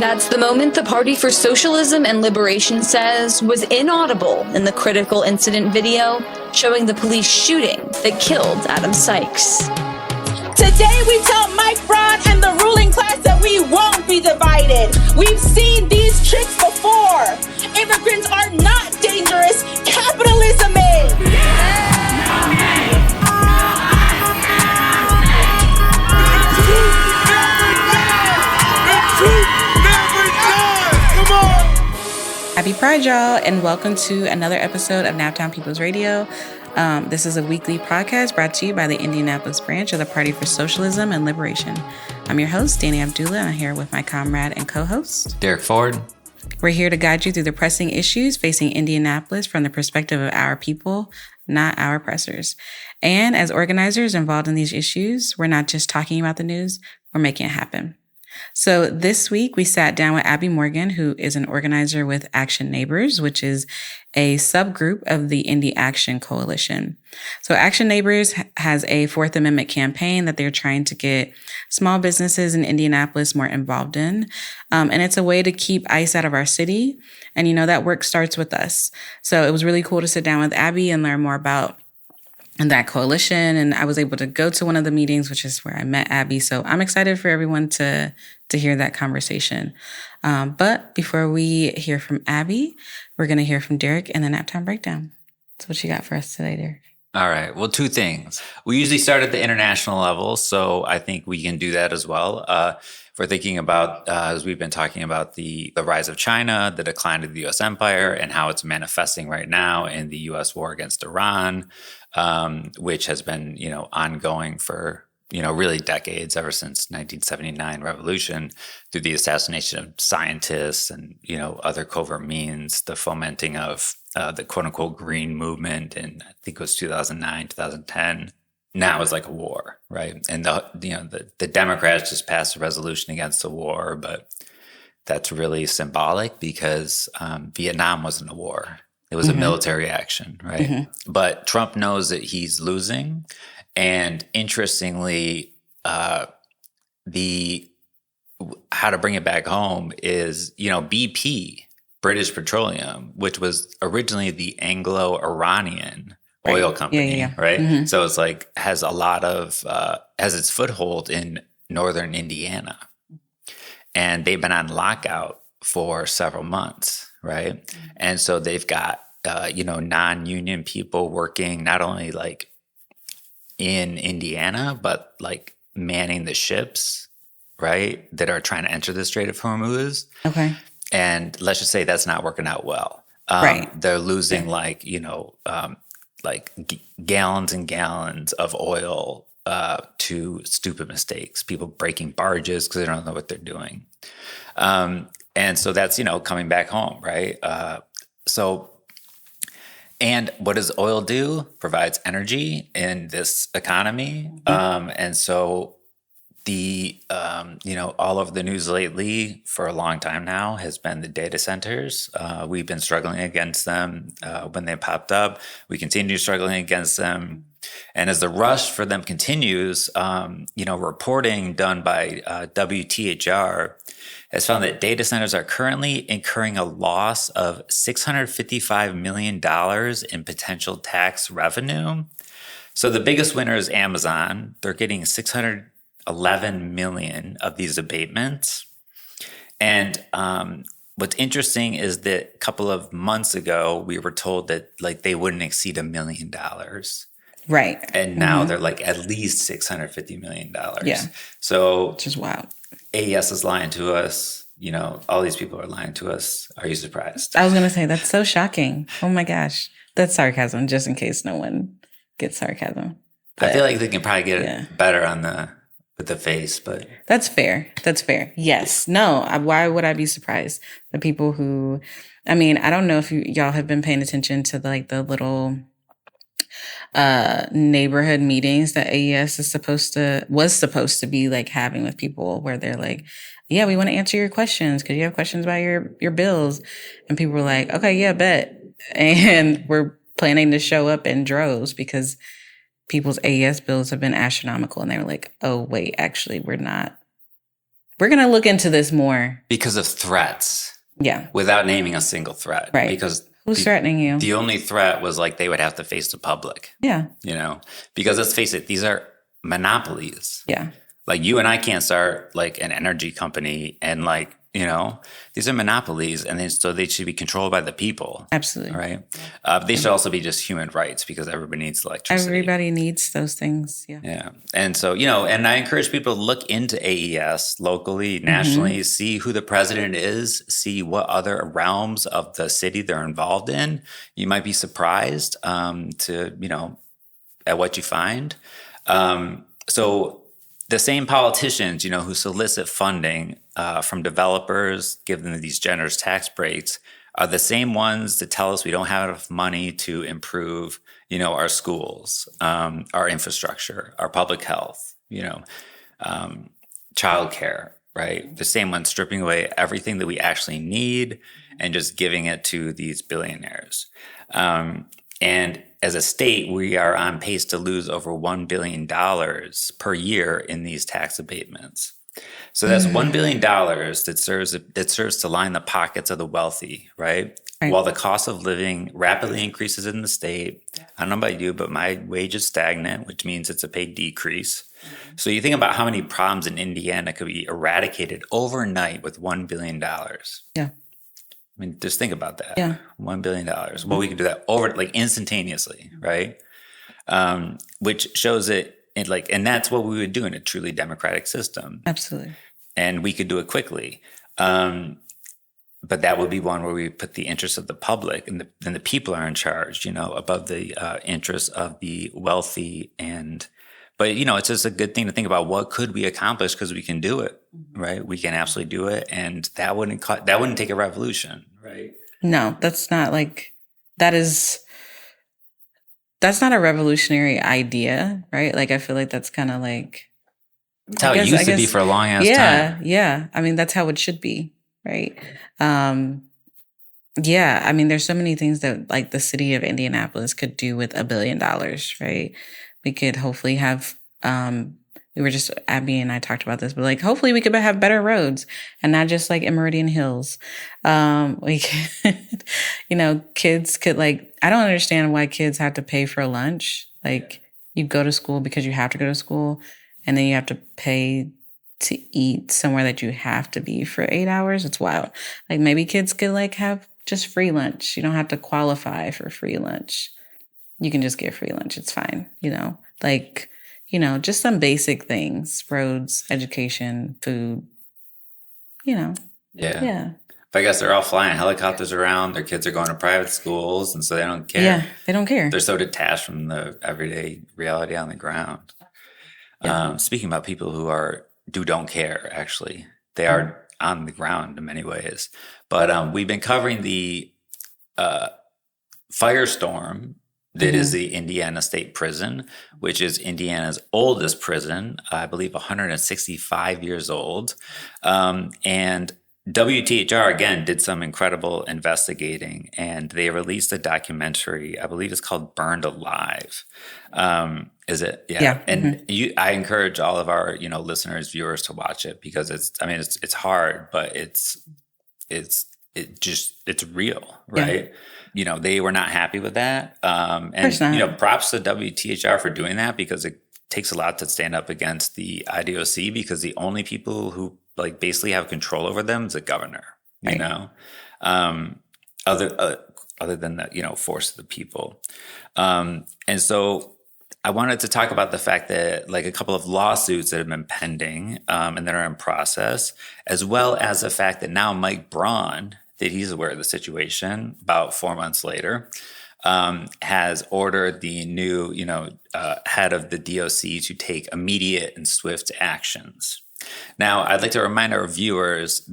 That's the moment the Party for Socialism and Liberation says was inaudible in the critical incident video showing the police shooting that killed Adam Sykes. Today we tell Mike Brown and the ruling class that we won't be divided. We've seen these tricks before. Immigrants are not dangerous. Capitalism is. Happy Pride, y'all, and welcome to another episode of Naptown People's Radio. This is a weekly podcast brought to you by the Indianapolis branch of the Party for Socialism and Liberation. I'm your host, Danny Abdullah, and I'm here with my comrade and co-host, Derek Ford. We're here to guide you through the pressing issues facing Indianapolis from the perspective of our people, not our oppressors. And as organizers involved in these issues, we're not just talking about the news, we're making it happen. So this week, we sat down with Abby Morgan, who is an organizer with Action Neighbors, which is a subgroup of the Indie Action Coalition. So Action Neighbors has a Fourth Amendment campaign that they're trying to get small businesses in Indianapolis more involved in. And it's a way to keep ICE out of our city. And, that work starts with us. So it was really cool to sit down with Abby and learn more about that coalition. And I was able to go to one of the meetings, which is where I met Abby. So I'm excited for everyone to hear that conversation. But before we hear from Abby, we're going to hear from Derek and the Naptown Breakdown. So what you got for us today, Derek? All right. Well, two things. We usually start at the international level, so I think we can do that as well. If we're thinking about, as we've been talking about the rise of China, the decline of the U.S. empire, and how it's manifesting right now in the U.S. war against Iran, which has been, ongoing for, really decades, ever since 1979 revolution, through the assassination of scientists and, other covert means, the fomenting of the quote unquote green movement in, I think it was 2009, 2010. Now it's like a war, right? And the Democrats just passed a resolution against the war, but that's really symbolic because Vietnam wasn't a war. It was a military action, right? Mm-hmm. But Trump knows that he's losing. And interestingly, how to bring it back home is, BP, British Petroleum, which was originally the Anglo-Iranian oil company, right? Mm-hmm. So it's like has a lot of has its foothold in northern Indiana, and they've been on lockout for several months, right? Mm-hmm. And so they've got non-union people working not only like in Indiana, but like manning the ships, right, that are trying to enter the Strait of Hormuz. Okay. And let's just say that's not working out well. Right. They're losing gallons and gallons of oil to stupid mistakes, people breaking barges because they don't know what they're doing. And so that's, coming back home, right? And what does oil do? Provides energy in this economy. And so the, all of the news lately for a long time now has been the data centers. We've been struggling against them when they popped up. We continue struggling against them. And as the rush for them continues, reporting done by WTHR has found that data centers are currently incurring a loss of $655 million in potential tax revenue. So the biggest winner is Amazon. They're getting $611 million of these abatements. And what's interesting is that a couple of months ago, we were told that they wouldn't exceed $1 million. Right. And now they're at least $650 million. Yeah. So, which is wild. AES is lying to us. All these people are lying to us. Are you surprised? I was going to say, that's so shocking. Oh my gosh. That's sarcasm, just in case no one gets sarcasm. But I feel like they can probably get it better with the face, but. That's fair. Yes. No. Why would I be surprised? The people who, I don't know if y'all have been paying attention to the little neighborhood meetings that AES was supposed to be having with people, where they're yeah, we want to answer your questions because you have questions about your bills. And people were like, okay, yeah, bet. And we're planning to show up in droves because people's AES bills have been astronomical. And they were like, oh, wait, actually, we're not we're going to look into this more. Because of threats. Yeah. Without naming a single threat. Right. Because who's threatening you? The only threat was like they would have to face the public. Yeah. Because let's face it, these are monopolies. Yeah. Like you and I can't start like an energy company and like, these are monopolies, and so they should be controlled by the people. Absolutely. Right? They should also be just human rights because everybody needs electricity. Everybody needs those things. Yeah. Yeah. And so, and I encourage people to look into AES locally, nationally, see who the president is, see what other realms of the city they're involved in. You might be surprised at what you find. So the same politicians, who solicit funding from developers, give them these generous tax breaks, are the same ones that tell us we don't have enough money to improve, our schools, our infrastructure, our public health, childcare, right? The same ones stripping away everything that we actually need and just giving it to these billionaires. And as a state, we are on pace to lose over $1 billion per year in these tax abatements. So that's $1 billion that serves to line the pockets of the wealthy, right? While the cost of living rapidly increases in the state. I don't know about you, but my wage is stagnant, which means it's a pay decrease. So you think about how many problems in Indiana could be eradicated overnight with $1 billion. Yeah. I mean, just think about that. Yeah. $1 billion. Well, we could do that instantaneously, right? Which shows it, and that's what we would do in a truly democratic system. Absolutely. And we could do it quickly. But that would be one where we put the interests of the public and the people are in charge, above the interests of the wealthy. But it's just a good thing to think about what could we accomplish because we can do it, right? We can absolutely do it. And that wouldn't take a revolution, right? No, that's not that's not a revolutionary idea, right? Like, I feel like that's kind of like... That's how it used to be for a long ass time. Yeah. I mean, that's how it should be, right? Yeah. I mean, there's so many things that like the city of Indianapolis could do with $1 billion, right? We could hopefully have... Abby and I talked about this, but like, hopefully we could have better roads and not just like in Meridian Hills. We could, kids could I don't understand why kids have to pay for lunch. Like you go to school because you have to go to school and then you have to pay to eat somewhere that you have to be for 8 hours. It's wild. Like maybe kids could have just free lunch. You don't have to qualify for free lunch. You can just get free lunch. It's fine. Just some basic things, roads, education, food, Yeah. But I guess they're all flying helicopters around. Their kids are going to private schools, and so they don't care. Yeah, they don't care. They're so detached from the everyday reality on the ground. Yeah. Speaking about people who don't care, actually. They are on the ground in many ways. But we've been covering the firestorm that is the Indiana State Prison, which is Indiana's oldest prison, I believe 165 years old. And WTHR, again, did some incredible investigating, and they released a documentary, I believe it's called Burned Alive. Is it? Yeah. And I encourage all of our, listeners, viewers to watch it because it's hard, but it's real, right? Yeah. They were not happy with that. And, props to WTHR for doing that because it takes a lot to stand up against the IDOC because the only people who basically have control over them is the governor, other than the, force of the people. And so I wanted to talk about the fact that a couple of lawsuits that have been pending and that are in process, as well as the fact that now Mike Braun, that he's aware of the situation about 4 months later, has ordered the new, head of the DOC to take immediate and swift actions. Now, I'd like to remind our viewers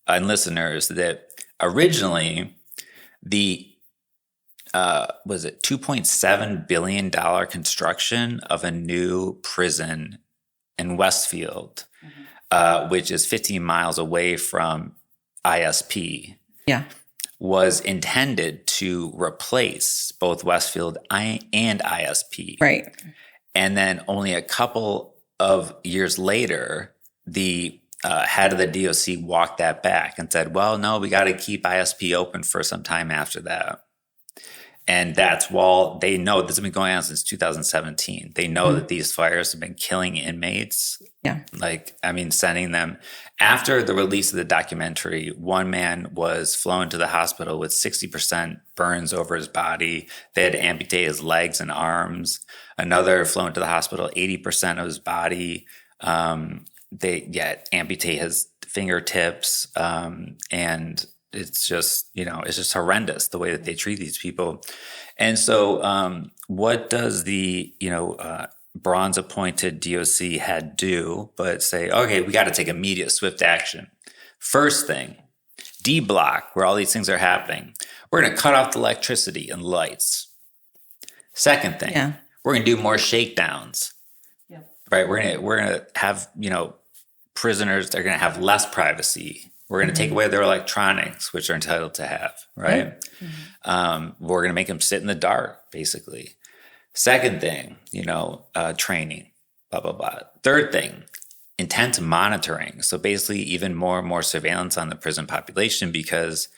and listeners that originally the was it $2.7 billion construction of a new prison in Westfield, which is 15 miles away from ISP, was intended to replace both Westfield and ISP. Right. And then only a couple of years later, the head of the DOC walked that back and said, well, no, we got to keep ISP open for some time after that. And that's while they know this has been going on since 2017. They know that these fires have been killing inmates. Yeah. Like, I mean, sending them after the release of the documentary, one man was flown to the hospital with 60% burns over his body. They had to amputate his legs and arms. Another flown to the hospital, 80% of his body. Amputate his fingertips. And it's just, it's just horrendous the way that they treat these people. And so what does the, bronze appointed DOC head do but say, okay, we got to take immediate swift action. First thing, D-block, where all these things are happening. We're going to cut off the electricity and lights. Second thing, we're going to do more shakedowns. Yeah. Right? We're going to have, prisoners, they're going to have less privacy. We're going to take away their electronics, which they're entitled to have, right? Mm-hmm. We're going to make them sit in the dark, basically. Second thing, training, blah, blah, blah. Third thing, intense monitoring. So basically even more and more surveillance on the prison population because,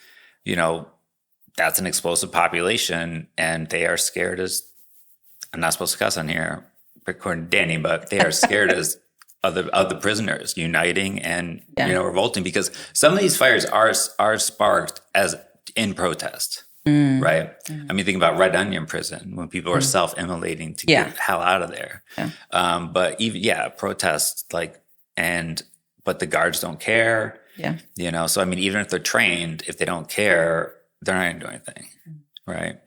that's an explosive population and they are scared as, I'm not supposed to cuss on here, according to Danny, but they are scared as of the prisoners uniting and revolting because some of these fires are sparked as in protest, right? I mean, think about Red Onion Prison when people are self-immolating to get the hell out of there. Yeah. But even protests but the guards don't care. Yeah. So I mean, even if they're trained, if they don't care, they're not going to do anything, right?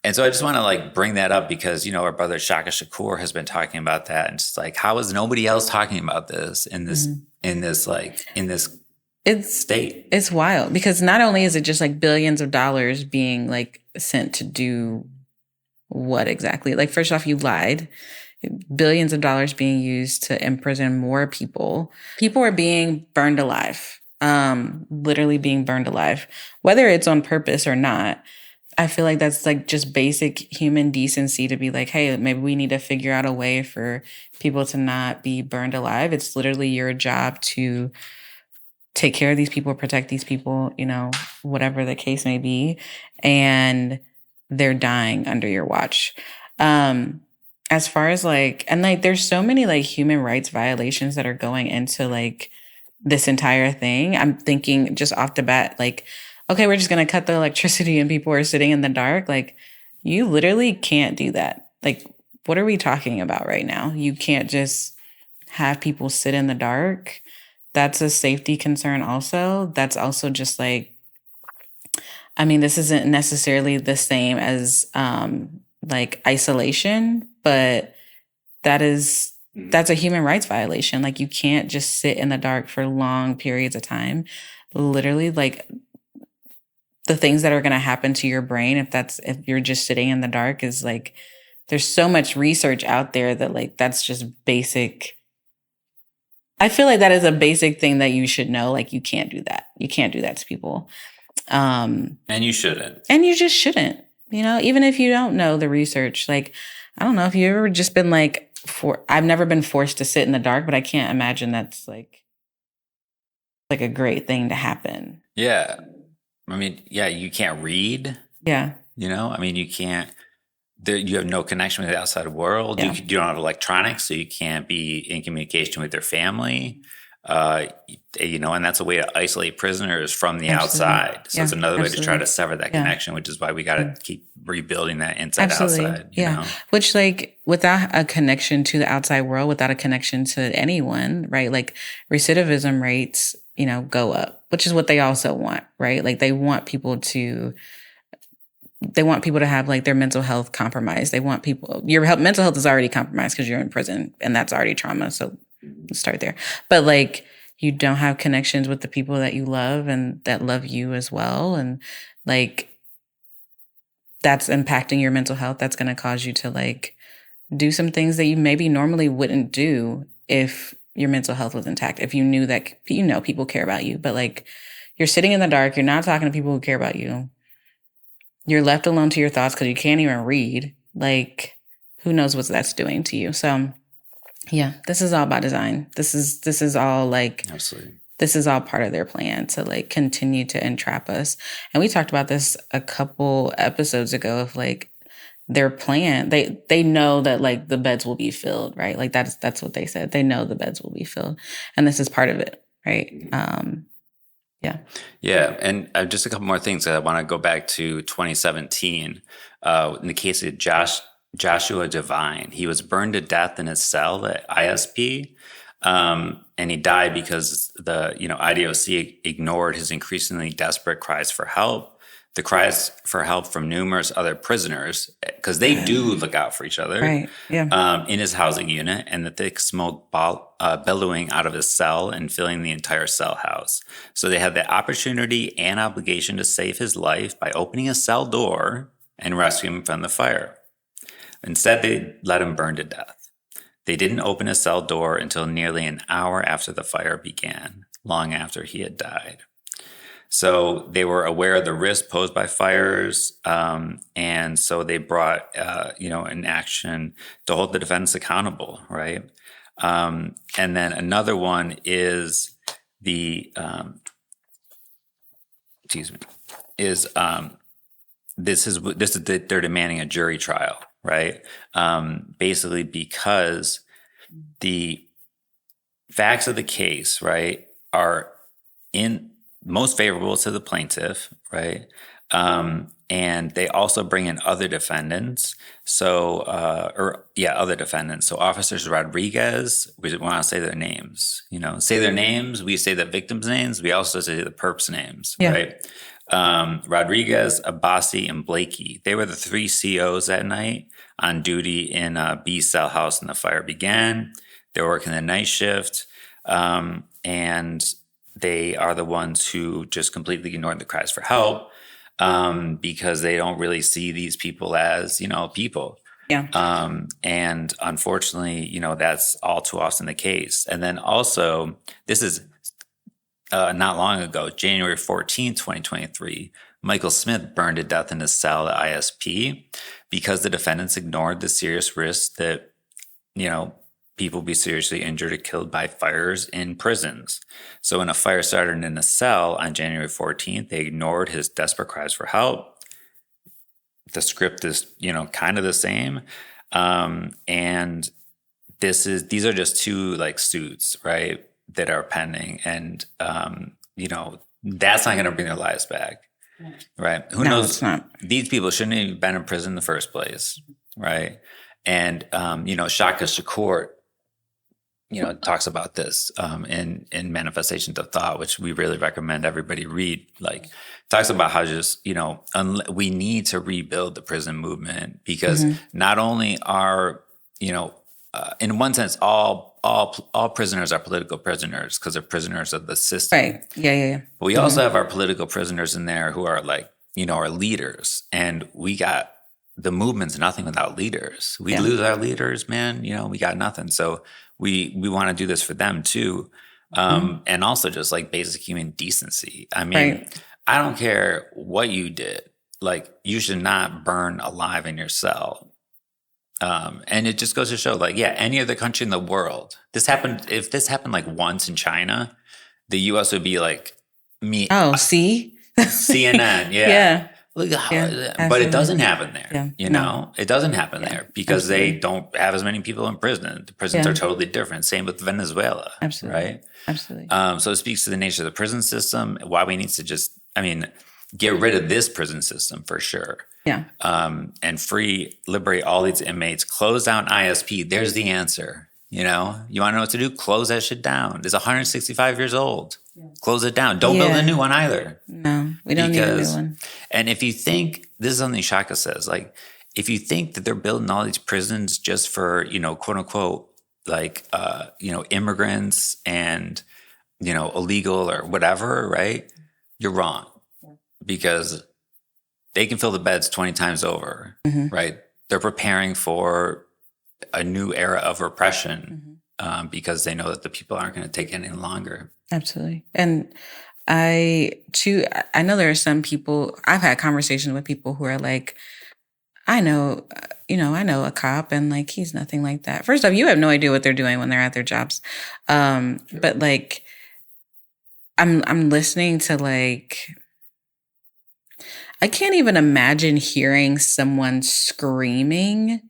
And so I just want to bring that up because, our brother Shaka Shakur has been talking about that. And it's like, how is nobody else talking about this in this, state? It's wild because not only is it just billions of dollars being sent to do what exactly? First off, you lied. Billions of dollars being used to imprison more people. People are being burned alive, literally being burned alive, whether it's on purpose or not. I feel like that's just basic human decency to be hey, maybe we need to figure out a way for people to not be burned alive. It's literally your job to take care of these people, protect these people, whatever the case may be. And they're dying under your watch. As far as there's so many human rights violations that are going into this entire thing. I'm thinking just off the bat, okay, we're just going to cut the electricity and people are sitting in the dark. You literally can't do that. What are we talking about right now? You can't just have people sit in the dark. That's a safety concern also. That's also just this isn't necessarily the same as isolation, but that's a human rights violation. You can't just sit in the dark for long periods of time. Literally, the things that are going to happen to your brain if you're just sitting in the dark is there's so much research out there that that's just basic. I feel that is a basic thing that you should know. You can't do that. You can't do that to people. And you shouldn't. And you just shouldn't, even if you don't know the research. I don't know if you've ever just been I've never been forced to sit in the dark, but I can't imagine that's a great thing to happen. Yeah. I mean, you can't read. Yeah. You can't, you have no connection with the outside world. Yeah. You don't have electronics, so you can't be in communication with your family. And that's a way to isolate prisoners from the outside. So it's another way to try to sever that connection, which is why we got to keep rebuilding that inside outside. You know? Which without a connection to the outside world, without a connection to anyone, right? Recidivism rates, go up, which is what they also want, right? They want people to have their mental health compromised. They want your mental health is already compromised because you're in prison and that's already trauma. So let's start there. But you don't have connections with the people that you love and that love you as well. And that's impacting your mental health. That's going to cause you to do some things that you maybe normally wouldn't do if your mental health was intact. If you knew that, people care about you, but you're sitting in the dark, you're not talking to people who care about you. You're left alone to your thoughts because you can't even read. Who knows what that's doing to you? So Yeah, this is all about design. This is all like Absolutely. this is all part of their plan to like continue to entrap us. And we talked about this a couple episodes ago of like their plan. They know that like the beds will be filled, right? Like that's what they said. They know the beds will be filled, and this is part of it, right? Yeah. Yeah, and just a couple more things. I want to go back to 2017 in the case of Joshua Devine. He was burned to death in his cell at ISP, and he died because the IDOC ignored his increasingly desperate cries for help. The cries for help from numerous other prisoners, because they do look out for each other, Right. Yeah. in his housing unit, and the thick smoke billowing out of his cell and filling the entire cell house. So they had the opportunity and obligation to save his life by opening a cell door and rescuing him from the fire. Instead, they let him burn to death. They didn't open his cell door until nearly an hour after the fire began, long after he had died. So they were aware of the risk posed by fires, and so they brought, an action to hold the defendants accountable, right? And then another one is the, they're demanding a jury trial, right? Basically because the facts of the case, right, are most favorable to the plaintiff, right? And they also bring in other defendants. Other defendants. So Officers Rodriguez, we want to say their names, say their names. We say the victims' names. We also say the perps' names, right? Rodriguez, Abbasi, and Blakey. They were the 3 COs that night on duty in B cell house when the fire began. They were working the night shift, and they are the ones who just completely ignored the cries for help, because they don't really see these people as, people. Yeah. And unfortunately, that's all too often the case. And then also, this is not long ago, January 14th, 2023, Michael Smith burned to death in his cell at ISP because the defendants ignored the serious risk that, people be seriously injured or killed by fires in prisons. So when a fire started in a cell on January 14th, they ignored his desperate cries for help. The script is, kind of the same. And these are just 2 suits, right, that are pending. And, that's not going to bring their lives back, right? Who knows? It's not. These people shouldn't have been in prison in the first place, right? And, Shaka Shakur, talks about this in Manifestations of Thought, which we really recommend everybody read. Talks about how just, we need to rebuild the prison movement because not only are, in one sense, all prisoners are political prisoners because they're prisoners of the system. Right. Yeah. But we also have our political prisoners in there who are our leaders. And the movement's nothing without leaders. We lose our leaders, man, we got nothing. So we want to do this for them too. And also just basic human decency. I mean, I don't care what you did. You should not burn alive in your cell. And it just goes to show any other country in the world, if this happened once in China, the US would be me. Oh, see? CNN. Yeah. Yeah. Look how, but it doesn't happen there. It doesn't happen there because they don't have as many people in prison. The prisons are totally different. Same with Venezuela. Absolutely. Right? Absolutely. So it speaks to the nature of the prison system, why we need to just, get rid of this prison system for sure. Yeah. And liberate all these inmates, close down ISP. There's the answer. You want to know what to do? Close that shit down. It's 165 years old. Yeah. Close it down. Don't build a new one either. No, we don't need a new one. And if you think, this is something Shaka says, if you think that they're building all these prisons just for, quote unquote, immigrants and, illegal or whatever, right? You're wrong. Because they can fill the beds 20 times over, right? They're preparing for a new era of repression because they know that the people aren't going to take it any longer. Absolutely. And I know there are some people, I've had conversations with people who are I know I know a cop and like he's nothing like that. First off, you have no idea what they're doing when they're at their jobs. But like I'm listening to like I can't even imagine hearing someone screaming.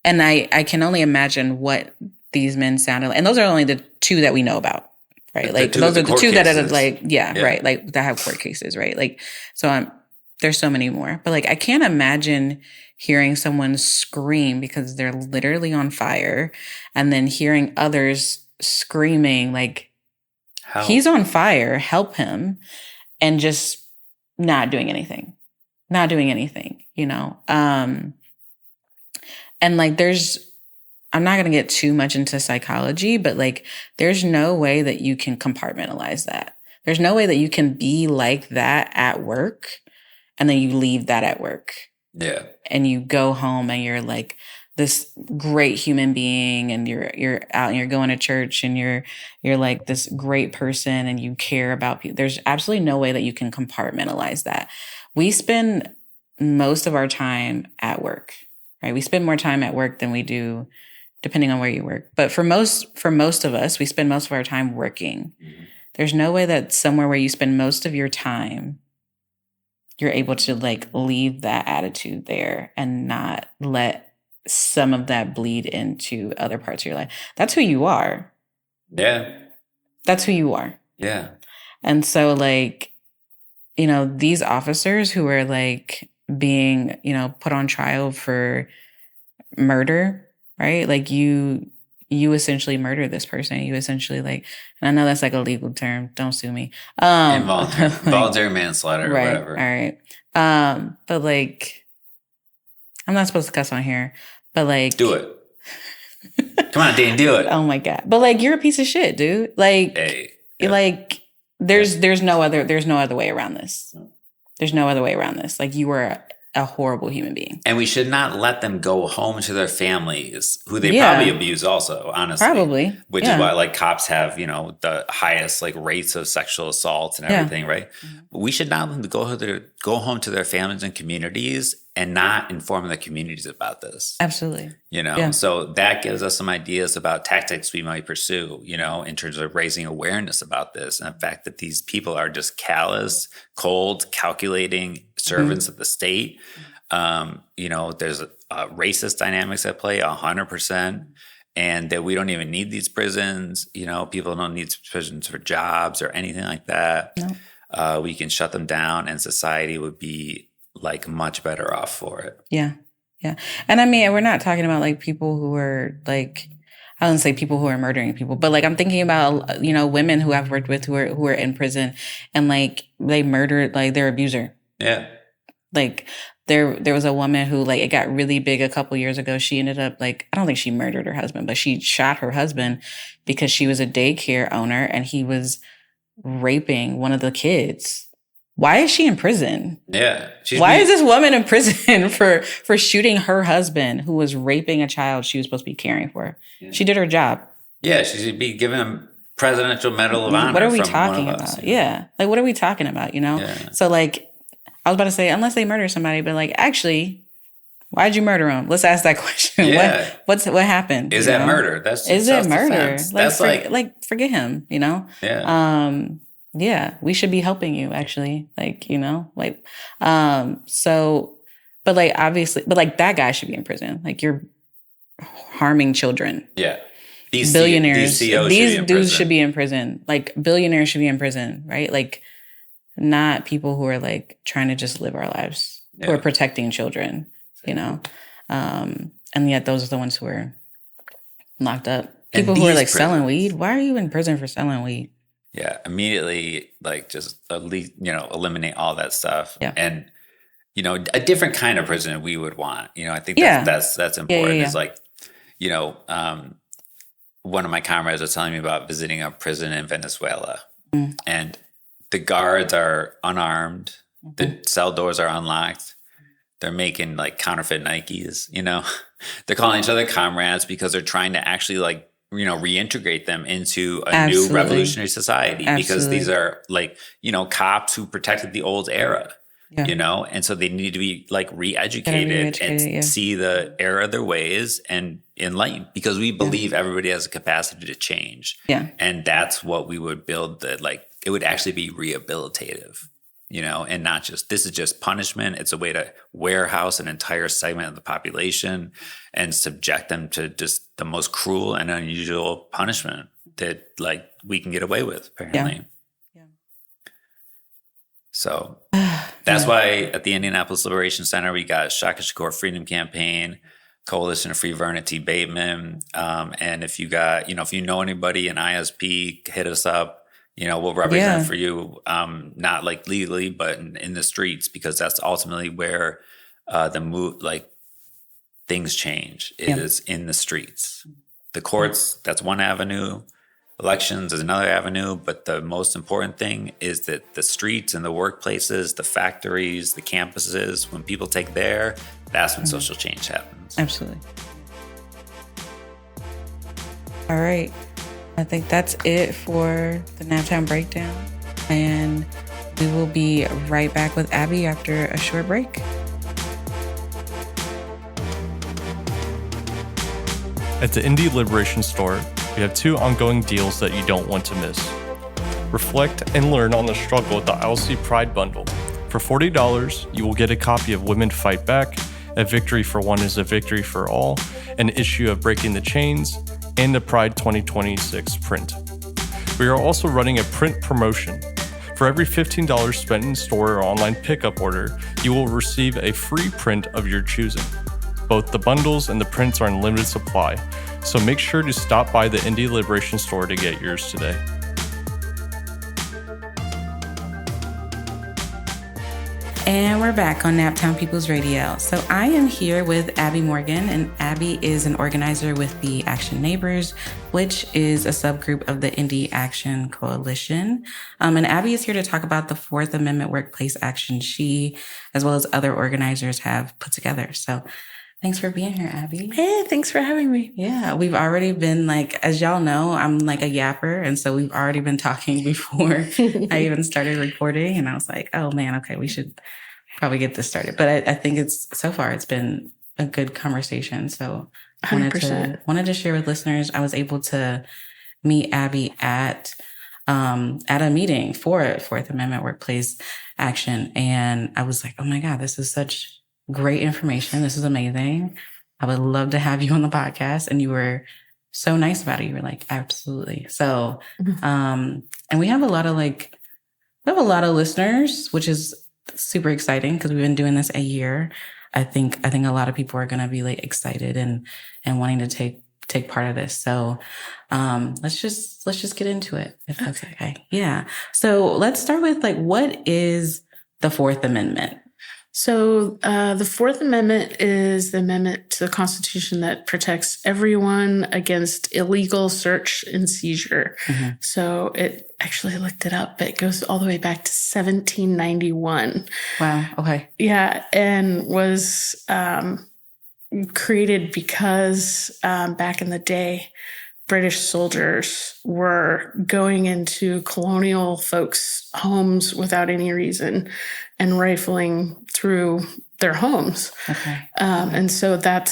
And I can only imagine what these men sounded like. And those are only the two that we know about, right? Like those are the two that are like, right. Like that have court cases, right? Like, so there's so many more. But like I can't imagine hearing someone scream because they're literally on fire and then hearing others screaming like, he's on fire, help him, and just not doing anything, and like I'm not going to get too much into psychology, but like there's no way that you can compartmentalize that. There's no way that you can be like that at work and then you leave that at work. Yeah. And you go home and you're like this great human being and you're out and you're going to church and you're like this great person and you care about people. There's absolutely no way that you can compartmentalize that. We spend most of our time at work, right? We spend more time at work than we do depending on where you work. But for most of us, we spend most of our time working. Mm-hmm. There's no way that somewhere where you spend most of your time, you're able to like leave that attitude there and not let some of that bleed into other parts of your life. That's who you are. Yeah. That's who you are. Yeah. And so like, these officers who are like being, put on trial for murder, right? Like you essentially murder this person. You essentially like, and I know that's like a legal term. Don't sue me. Involuntary manslaughter or right, whatever. All right. But like, I'm not supposed to cuss on here, but like. Do it. Come on, Dean, do it. Oh my God. But like, you're a piece of shit, dude. Like, like there's no other way around this. There's no other way around this. Like you were a horrible human being. And we should not let them go home to their families, who they probably abuse also, honestly. Probably. Which is why like cops have, the highest like rates of sexual assault and everything, right? Mm-hmm. We should not let them go home to their families and communities and not inform the communities about this. Absolutely. So that gives us some ideas about tactics we might pursue, in terms of raising awareness about this and the fact that these people are just callous, cold, calculating servants of the state. There's racist dynamics at play 100%, and that we don't even need these prisons. People don't need prisons for jobs or anything like that. No. We can shut them down and society would be like much better off for it. Yeah. Yeah. And I mean, we're not talking about like people who are like, I wouldn't say people who are murdering people, but like I'm thinking about, women who I've worked with who are in prison and like they murdered like their abuser. Yeah. Like there was a woman who like it got really big a couple years ago. She ended up like, I don't think she murdered her husband, but she shot her husband because she was a daycare owner and he was raping one of the kids. Why is she in prison? Yeah. Why is this woman in prison for shooting her husband who was raping a child she was supposed to be caring for? Yeah. She did her job. Yeah, she should be given a Presidential Medal of Honor. What are we talking about? Yeah. Like, what are we talking about, Yeah. So, like, I was about to say, unless they murder somebody, but, like, actually, why'd you murder him? Let's ask that question. Yeah. What happened? Is that murder? Is it murder? That's forget him, Yeah. Yeah, we should be helping you actually. So, but like, obviously, but like that guy should be in prison. Like you're harming children. Yeah. These billionaires, these dudes should be in prison. Like billionaires should be in prison, right? Like not people who are like trying to just live our lives, who are protecting children, and yet those are the ones who are locked up. People who are like selling weed. Why are you in prison for selling weed? Yeah, immediately, like, just eliminate all that stuff. Yeah. And, a different kind of prison we would want. I think that's important. It's like, one of my comrades was telling me about visiting a prison in Venezuela. Mm. And the guards are unarmed. Mm-hmm. The cell doors are unlocked. They're making, like, counterfeit Nikes, They're calling each other comrades because they're trying to actually, like, reintegrate them into a new revolutionary society. Absolutely. Because these are like, cops who protected the old era. you know? And so they need to be like re-educated and see the error of their ways and enlightened, because we believe everybody has a capacity to change. Yeah. And that's what we would build, that like, it would actually be rehabilitative, you know, and not just, this is just punishment. It's a way to warehouse an entire segment of the population and subject them to just the most cruel and unusual punishment that like we can get away with, apparently. Yeah. So that's why at the Indianapolis Liberation Center, we got Shaka Shakur Freedom Campaign, Coalition of Free Vernon T. Bateman. And if you got, you know, if you know anybody in ISP, hit us up. You know, we'll represent for you, not like legally, but in the streets, because that's ultimately where things change is in the streets. The courts, that's one avenue. Elections is another avenue. But the most important thing is that the streets and the workplaces, the factories, the campuses, when people take there, that's when social change happens. Absolutely. All right. I think that's it for the Naptown Breakdown. And we will be right back with Abby after a short break. At the Indie Liberation Store, we have 2 ongoing deals that you don't want to miss. Reflect and learn on the struggle with the ILC Pride Bundle. For $40, you will get a copy of Women Fight Back, A Victory for One is a Victory for All, an issue of Breaking the Chains, and the Pride 2026 print. We are also running a print promotion. For every $15 spent in store or online pickup order, you will receive a free print of your choosing. Both the bundles and the prints are in limited supply, so make sure to stop by the Indie Liberation Store to get yours today. And we're back on Naptown People's Radio. So I am here with Abby Morgan, and Abby is an organizer with the Action Neighbors, which is a subgroup of the Indie Action Coalition. And Abby is here to talk about the 4th Amendment workplace action she, as well as other organizers, have put together. So thanks for being here, Abby. Hey, thanks for having me. Yeah, we've already been as y'all know, I'm like a yapper. And so we've already been talking before I even started recording. And I was like, oh man, okay, we should probably get this started. But I think so far it's been a good conversation. So I wanted to share with listeners, I was able to meet Abby at a meeting for 4th Amendment workplace action. And I was like, oh my God, this is such great information. This is amazing. I would love to have you on the podcast. And you were so nice about it. You were like, absolutely. So, and we have a lot of listeners, which is super exciting because we've been doing this a year. I think a lot of people are going to be like excited and wanting to take part of this. So, let's just get into it if that's okay. Yeah. So let's start with what is the 4th Amendment? So the 4th Amendment is the amendment to the Constitution that protects everyone against illegal search and seizure. Mm-hmm. So it actually looked it up. It goes all the way back to 1791. Wow. Okay. Yeah. And was created because back in the day, British soldiers were going into colonial folks' homes without any reason and rifling through their homes. Okay. And so that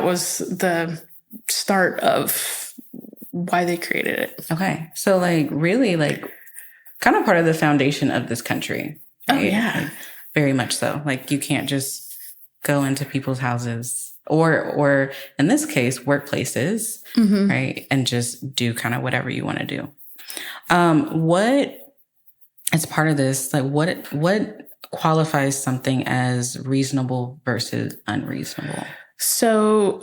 was the start of why they created it. Okay. So really kind of part of the foundation of this country. Right? Oh, yeah. Very much so. You can't just go into people's houses or in this case, workplaces, mm-hmm. right? And just do kind of whatever you want to do. What, as part of this, what qualifies something as reasonable versus unreasonable? So,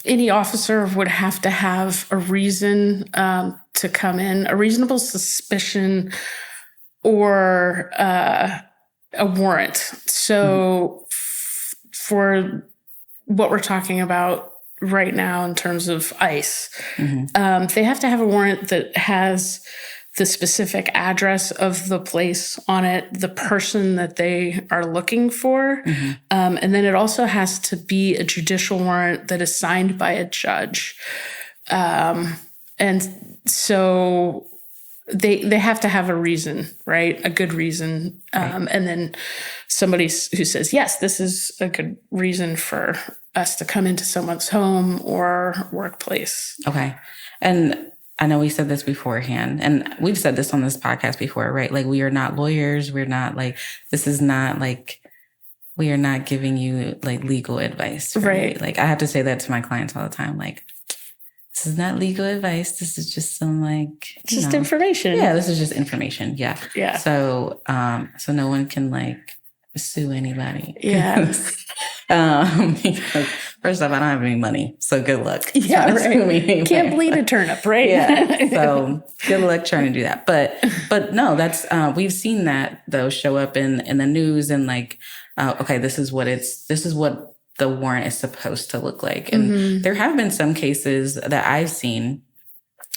any officer would have to have a reason to come in, a reasonable suspicion or a warrant. So, for what we're talking about right now in terms of ICE, mm-hmm. They have to have a warrant that has the specific address of the place on it, the person that they are looking for. Mm-hmm. And then it also has to be a judicial warrant that is signed by a judge. And so they have to have a reason, right? A good reason. And then somebody who says, yes, this is a good reason for us to come into someone's home or workplace. Okay. And I know we said this beforehand, and we've said this on this podcast before, right? Like, we are not lawyers. We're not like, this is not like, we are not giving you like legal advice. Right? Like, I have to say that to my clients all the time. Like, this is not legal advice. This is just some like, just information. Yeah. This is just information. Yeah. Yeah. So, so no one can like sue anybody. Yeah. Because first off, I don't have any money. So good luck. Yeah. Right. Can't bleed a turnip, right? Yeah. So good luck trying to do that. But no, that's, we've seen that though show up in the news and like, okay, this is what the warrant is supposed to look like. And there have been some cases that I've seen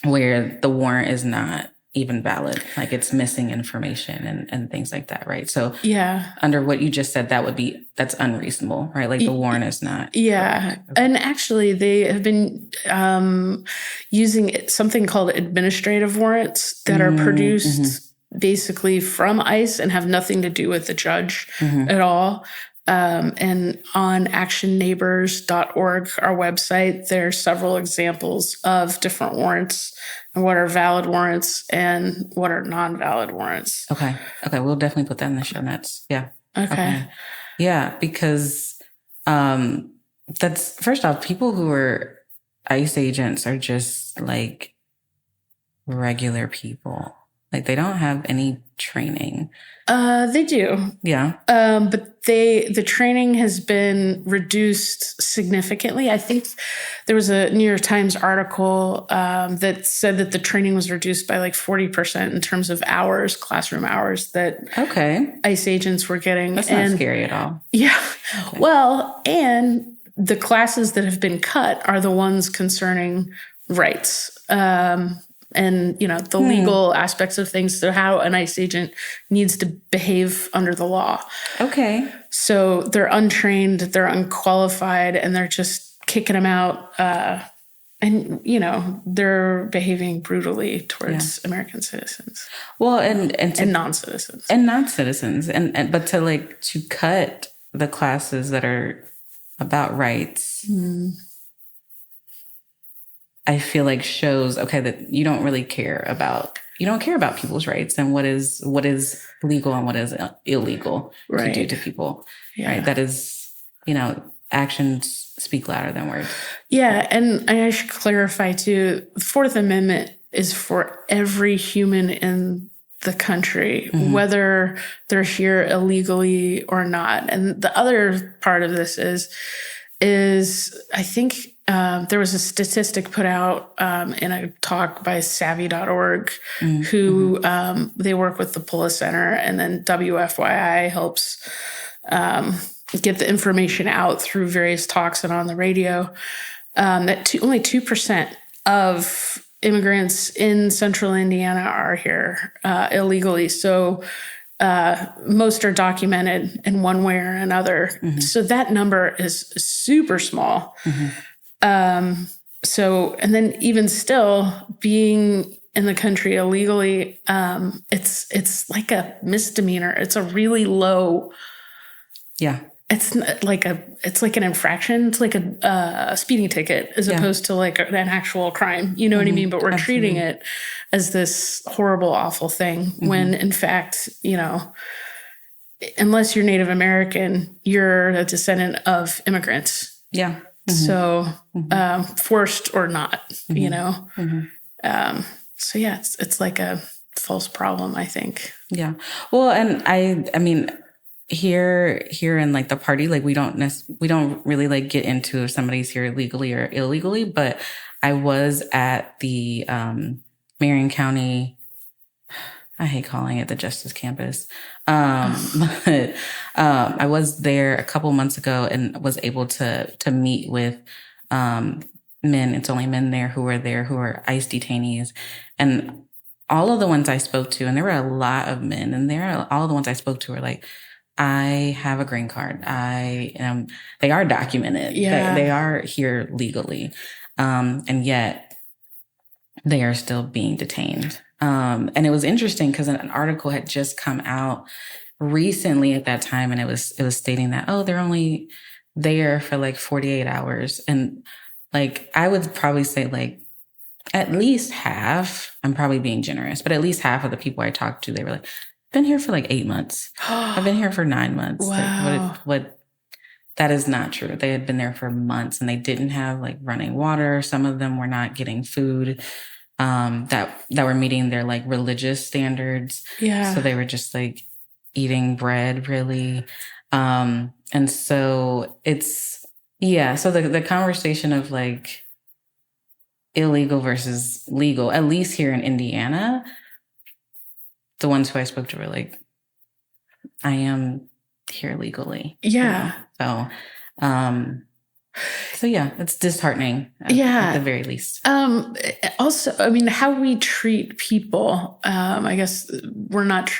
where the warrant is not even valid, like it's missing information and things like that, right? So yeah, under what you just said, that's unreasonable, right? Like the warrant is not. Yeah. Okay. And actually they have been using something called administrative warrants that are produced basically from ICE and have nothing to do with the judge at all. And on actionneighbors.org, our website, there are several examples of different warrants and what are valid warrants and what are non-valid warrants. Okay. We'll definitely put that in the show notes. Yeah. Okay. Yeah. Because, that's first off, people who are ICE agents are just like regular people. Like they don't have any training. They do. Yeah. But the training has been reduced significantly. I think there was a New York Times article that said that the training was reduced by like 40% in terms of hours, classroom hours that ICE agents were getting. That's not scary at all. Yeah. Okay. Well, and the classes that have been cut are the ones concerning rights. And, the legal aspects of things, so how an ICE agent needs to behave under the law. Okay. So they're untrained, they're unqualified, and they're just kicking them out. And, they're behaving brutally towards American citizens. Well, and non-citizens. And non-citizens. But to cut the classes that are about rights, I feel like shows, that you don't really care about people's rights and what is legal and what is illegal to do to people. Yeah. Right. That is, actions speak louder than words. Yeah. And I should clarify too, the Fourth Amendment is for every human in the country, whether they're here illegally or not. And the other part of this is I think, there was a statistic put out in a talk by savvy.org who they work with the Pullis Center, and then WFYI helps get the information out through various talks and on the radio, that only 2% of immigrants in central Indiana are here illegally. So most are documented in one way or another. So that number is super small. And then even still being in the country illegally, it's like a misdemeanor. It's a really low. Yeah. It's like an infraction. It's like a speeding ticket as opposed to like an actual crime. You know what I mean? But we're treating it as this horrible, awful thing when in fact, unless you're Native American, you're a descendant of immigrants. Yeah. So, forced or not, So yeah, it's like a false problem, I think. Yeah. Well, and I mean, here in like the party, like we don't really like get into if somebody's here legally or illegally, but I was at the, Marion County, I hate calling it the Justice Campus. But I was there a couple months ago and was able to meet with men. It's only men there who are ICE detainees. And all of the ones I spoke to, and there were a lot of men, and all of the ones I spoke to were like, I have a green card. They are documented. Yeah. They are here legally. And yet they are still being detained. And it was interesting because an article had just come out recently at that time, and it was stating that, oh, they're only there for like 48 hours. And like, I would probably say like at least half, I'm probably being generous, but at least half of the people I talked to, they were like, been here for like 8 months. I've been here for 9 months. Wow. Like, what that is not true. They had been there for months and they didn't have like running water. Some of them were not getting food that were meeting their like religious standards. Yeah. So they were just like eating bread really. And so it's, so the conversation of like illegal versus legal, at least here in Indiana, the ones who I spoke to were like, I am here legally. Yeah. So, yeah, it's disheartening. At the very least. Also, I mean, how we treat people, I guess we're not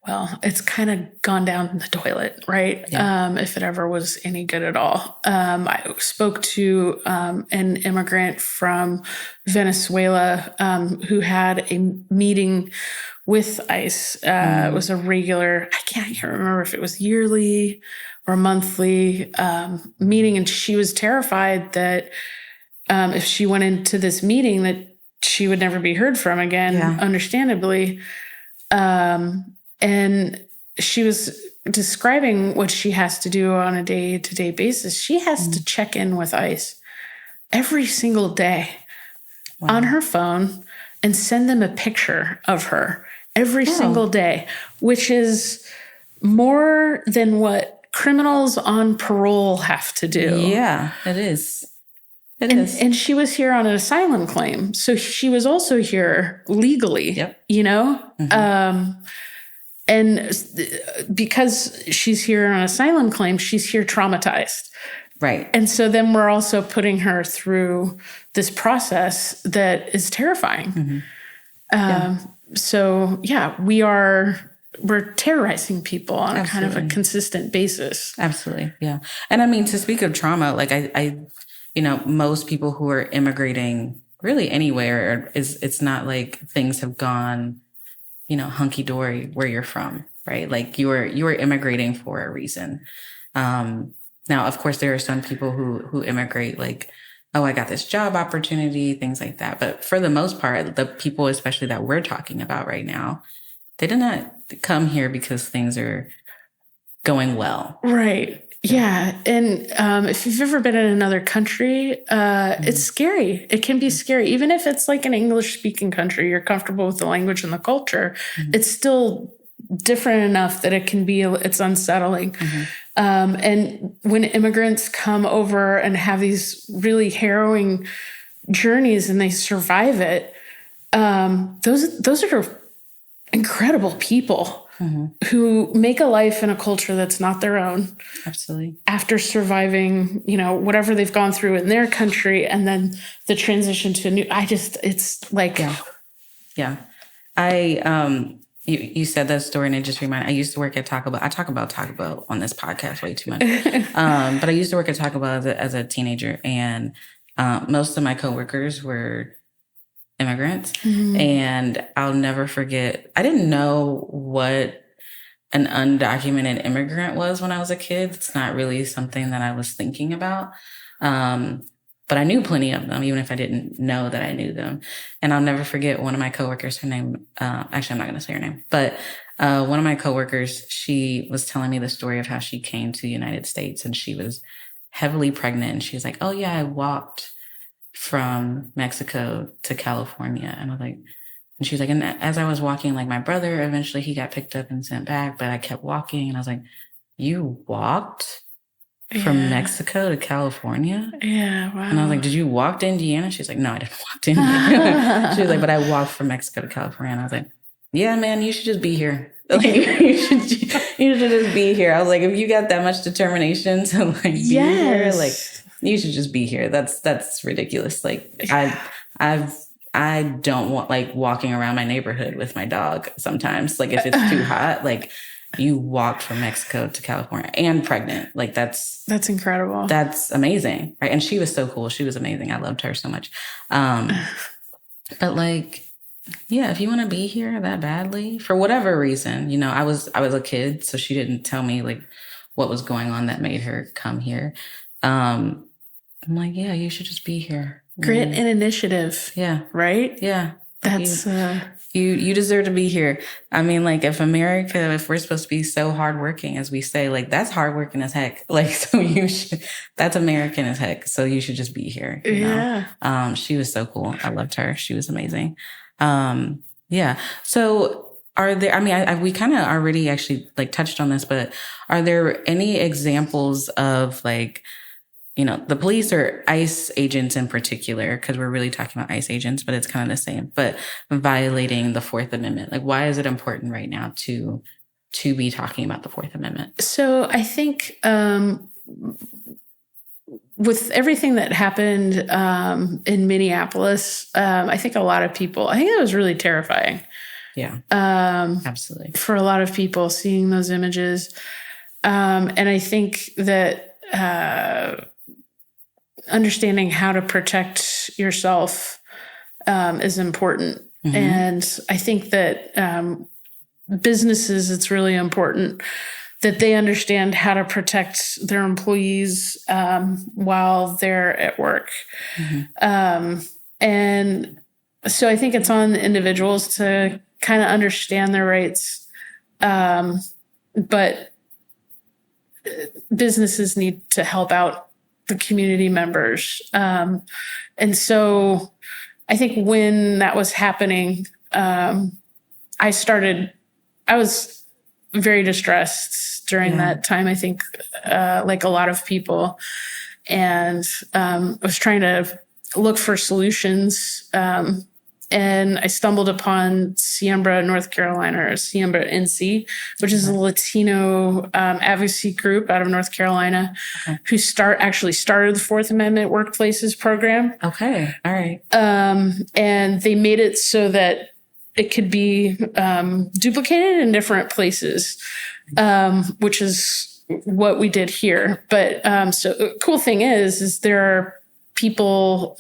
well, it's kind of gone down the toilet, right? Yeah. If it ever was any good at all. I spoke to an immigrant from Venezuela who had a meeting with ICE. It was a regular, I can't remember if it was yearly or monthly meeting. And she was terrified that if she went into this meeting that she would never be heard from again, understandably. And she was describing what she has to do on a day-to-day basis. She has to check in with ICE every single day on her phone and send them a picture of her every single day, which is more than what criminals on parole have to do. Yeah, it is. And she was here on an asylum claim. So she was also here legally, you know? And because she's here on an asylum claim, she's here traumatized. Right. And so then we're also putting her through this process that is terrifying. So we're terrorizing people on a kind of a consistent basis. Absolutely. Yeah. And I mean, to speak of trauma, like I most people who are immigrating really anywhere, it's not like things have gone, hunky-dory where you're from, right? Like you are immigrating for a reason. Now, of course, there are some people who immigrate like, oh, I got this job opportunity, things like that. But for the most part, the people, especially that we're talking about right now, they did not come here because things are going well. Right. Yeah. And if you've ever been in another country, it's scary. It can be scary. Even if it's like an English-speaking country, you're comfortable with the language and the culture, it's still different enough that it's unsettling. And when immigrants come over and have these really harrowing journeys and they survive it, those are incredible people who make a life in a culture that's not their own. Absolutely. After surviving, whatever they've gone through in their country, and then the transition to a new, it's like, yeah. You said that story and it just reminded, I used to work at Taco Bell. I talk about Taco Bell on this podcast way too much. But I used to work at Taco Bell as a teenager, and most of my coworkers were immigrants. And I'll never forget, I didn't know what an undocumented immigrant was when I was a kid. It's not really something that I was thinking about. But I knew plenty of them, even if I didn't know that I knew them. And I'll never forget one of my coworkers, her name, actually, I'm not going to say her name, but one of my coworkers, she was telling me the story of how she came to the United States and she was heavily pregnant. And she was like, oh yeah, I walked from Mexico to California. And I was like, and she was like, and as I was walking, like my brother, eventually he got picked up and sent back, but I kept walking. And I was like, you walked from Mexico to California? Yeah, wow. And I was like, did you walk to Indiana? She's like, no, I didn't walk to Indiana. She was like, but I walked from Mexico to California. And I was like, yeah, man, you should just be here. Like, you should just be here. I was like, if you got that much determination to like be here, like you should just be here. That's ridiculous. Like I don't want like walking around my neighborhood with my dog sometimes. Like if it's too hot, like you walked from Mexico to California and pregnant. Like that's incredible. That's amazing. Right. And she was so cool. She was amazing. I loved her so much. But like, Yeah, if you want to be here that badly, for whatever reason, I was a kid, so she didn't tell me like what was going on that made her come here. I'm like, yeah, you should just be here. Grit and initiative. Yeah. Right? Yeah. That's You deserve to be here. I mean, like if we're supposed to be so hardworking as we say, like that's hardworking as heck. Like, so that's American as heck. So you should just be here. You know? She was so cool. I loved her. She was amazing. Yeah. So are there, I mean, we kind of already actually like touched on this, but are there any examples of like, the police or ICE agents in particular, because we're really talking about ICE agents, but it's kind of the same, but violating the Fourth Amendment? Like, why is it important right now to be talking about the Fourth Amendment? So I think with everything that happened in Minneapolis, I think it was really terrifying. Yeah, absolutely. For a lot of people seeing those images. And I think that understanding how to protect yourself is important. Mm-hmm. And I think that businesses, it's really important that they understand how to protect their employees while they're at work. Mm-hmm. And so I think it's on individuals to kind of understand their rights. But businesses need to help out the community members. And so I think when that was happening, I was very distressed during that time, I think, like a lot of people, and I was trying to look for solutions. And I stumbled upon Siembra, North Carolina, or Siembra NC, which is a Latino advocacy group out of North Carolina, who actually started the Fourth Amendment Workplaces program. Okay, all right. And they made it so that it could be duplicated in different places, which is what we did here. But so the cool thing is there are people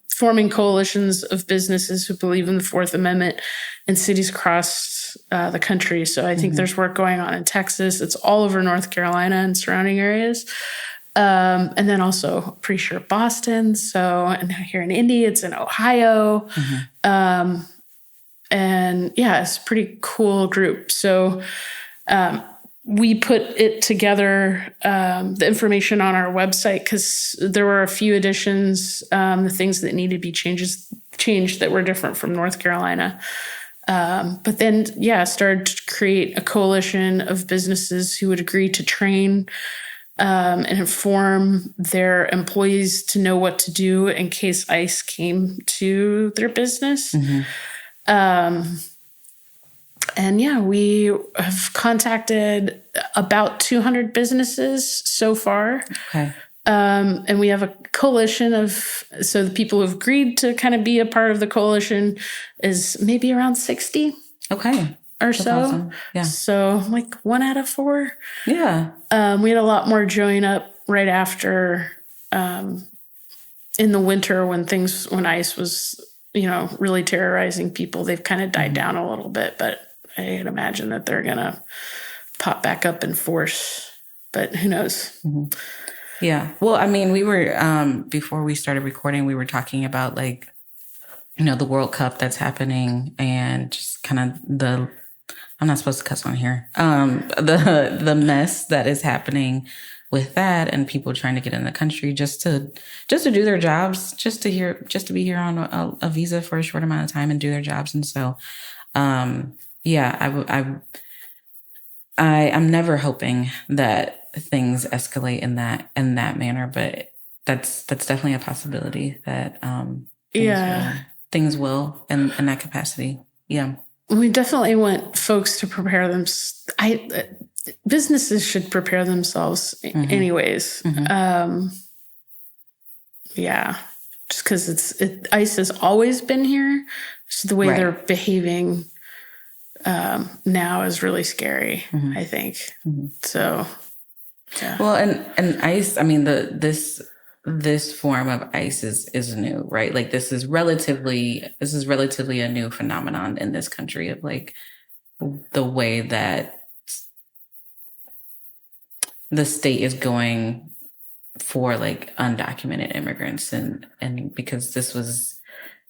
forming coalitions of businesses who believe in the Fourth Amendment in cities across the country. So I think there's work going on in Texas. It's all over North Carolina and surrounding areas. And then also, pretty sure Boston. So, and here in Indy, it's in Ohio. And yeah, it's a pretty cool group. So we put it together, the information on our website, because there were a few additions, the things that needed to be changed that were different from North Carolina. But then, started to create a coalition of businesses who would agree to train and inform their employees to know what to do in case ICE came to their business. And we have contacted about 200 businesses so far. Okay. And we have a coalition so the people who've agreed to kind of be a part of the coalition is maybe around 60. Okay. Or That's so. Awesome. Yeah. So like 1 out of 4. Yeah. We had a lot more join up right after in the winter when ICE was, really terrorizing people. They've kind of died down a little bit, but I'd imagine that they're going to pop back up in force, but who knows? Mm-hmm. Yeah. Well, I mean, we were, before we started recording, we were talking about like, the World Cup that's happening and just kind of I'm not supposed to cuss on here, the mess that is happening with that and people trying to get in the country just to do their jobs, just to be here on a visa for a short amount of time and do their jobs. And so, I'm never hoping that things escalate in that manner, but that's definitely a possibility that things will in that capacity. Yeah. We definitely want folks to prepare them. Businesses should prepare themselves anyways. Just because ICE has always been here. So the way they're behaving now is really scary, I think. So, yeah. Well, and ICE, I mean, this this form of ICE is new, right? Like this is relatively a new phenomenon in this country of like the way that the state is going for like undocumented immigrants and because this was,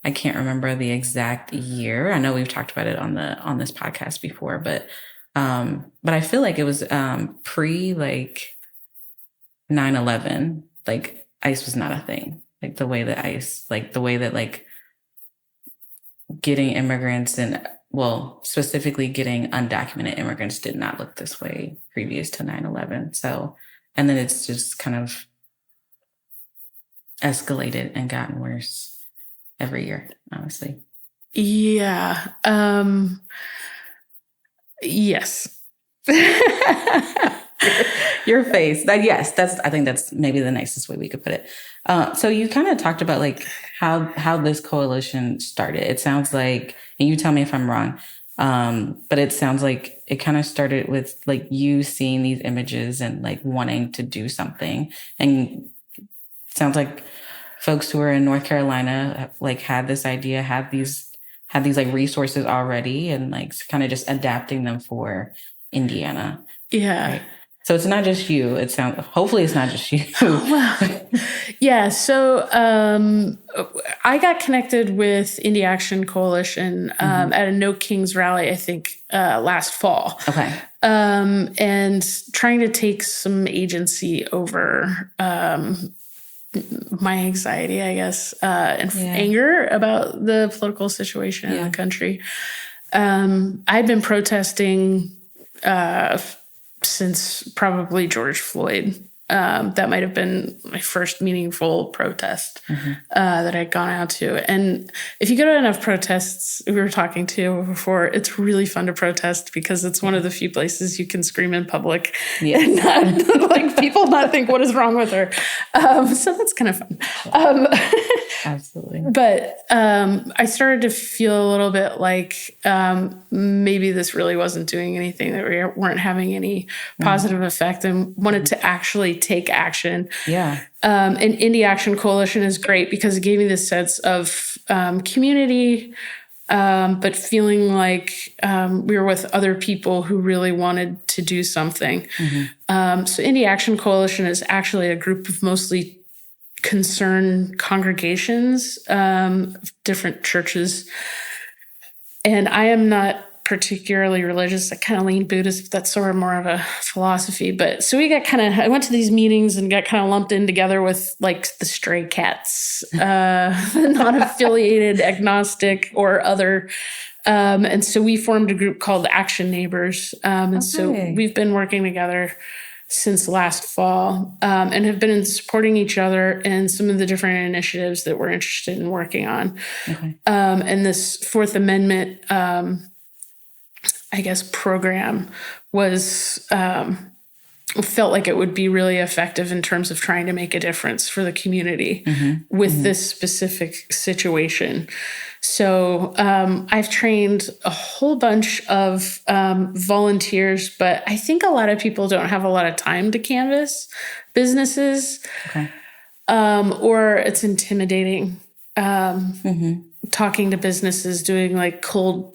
I can't remember the exact year. I know we've talked about it on this podcast before, but I feel like it was pre like 9/11. Like ICE was not a thing. Like the way that like getting immigrants and specifically getting undocumented immigrants did not look this way previous to 9/11. So, and then it's just kind of escalated and gotten worse every year, honestly. Yeah. Yes. Your face. Yes, I think that's maybe the nicest way we could put it. So you kind of talked about like how this coalition started. It sounds like, and you tell me if I'm wrong, but it sounds like it kind of started with like you seeing these images and like wanting to do something. And it sounds like folks who are in North Carolina like had this idea, had these like resources already, and like kind of just adapting them for Indiana. Yeah. Right? So it's not just you. Hopefully it's not just you. Well, yeah. So I got connected with Indie Action Coalition at a No Kings rally, I think, last fall. Okay. And trying to take some agency over my anxiety, I guess, and anger about the political situation in the country. I've been protesting since probably George Floyd. That might have been my first meaningful protest that I'd gone out to. And if you go to enough protests, we were talking to before, it's really fun to protest because it's one of the few places you can scream in public and not, like people not think what is wrong with her. So that's kind of fun. Absolutely. But I started to feel a little bit like maybe this really wasn't doing anything, that we weren't having any positive effect, and wanted to actually take action. Yeah. And Indie Action Coalition is great because it gave me this sense of community, but feeling like we were with other people who really wanted to do something. So Indie Action Coalition is actually a group of mostly concerned congregations, different churches. And I am not particularly religious. I kind of lean Buddhist, but that's sort of more of a philosophy. But so I went to these meetings and got kind of lumped in together with like the stray cats, non-affiliated, agnostic, or other. And so we formed a group called Action Neighbors. And so we've been working together since last fall, and have been supporting each other in some of the different initiatives that we're interested in working on. And this Fourth Amendment, I guess, program was felt like it would be really effective in terms of trying to make a difference for the community with this specific situation. So I've trained a whole bunch of volunteers, but I think a lot of people don't have a lot of time to canvass businesses, or it's intimidating. Talking to businesses, doing like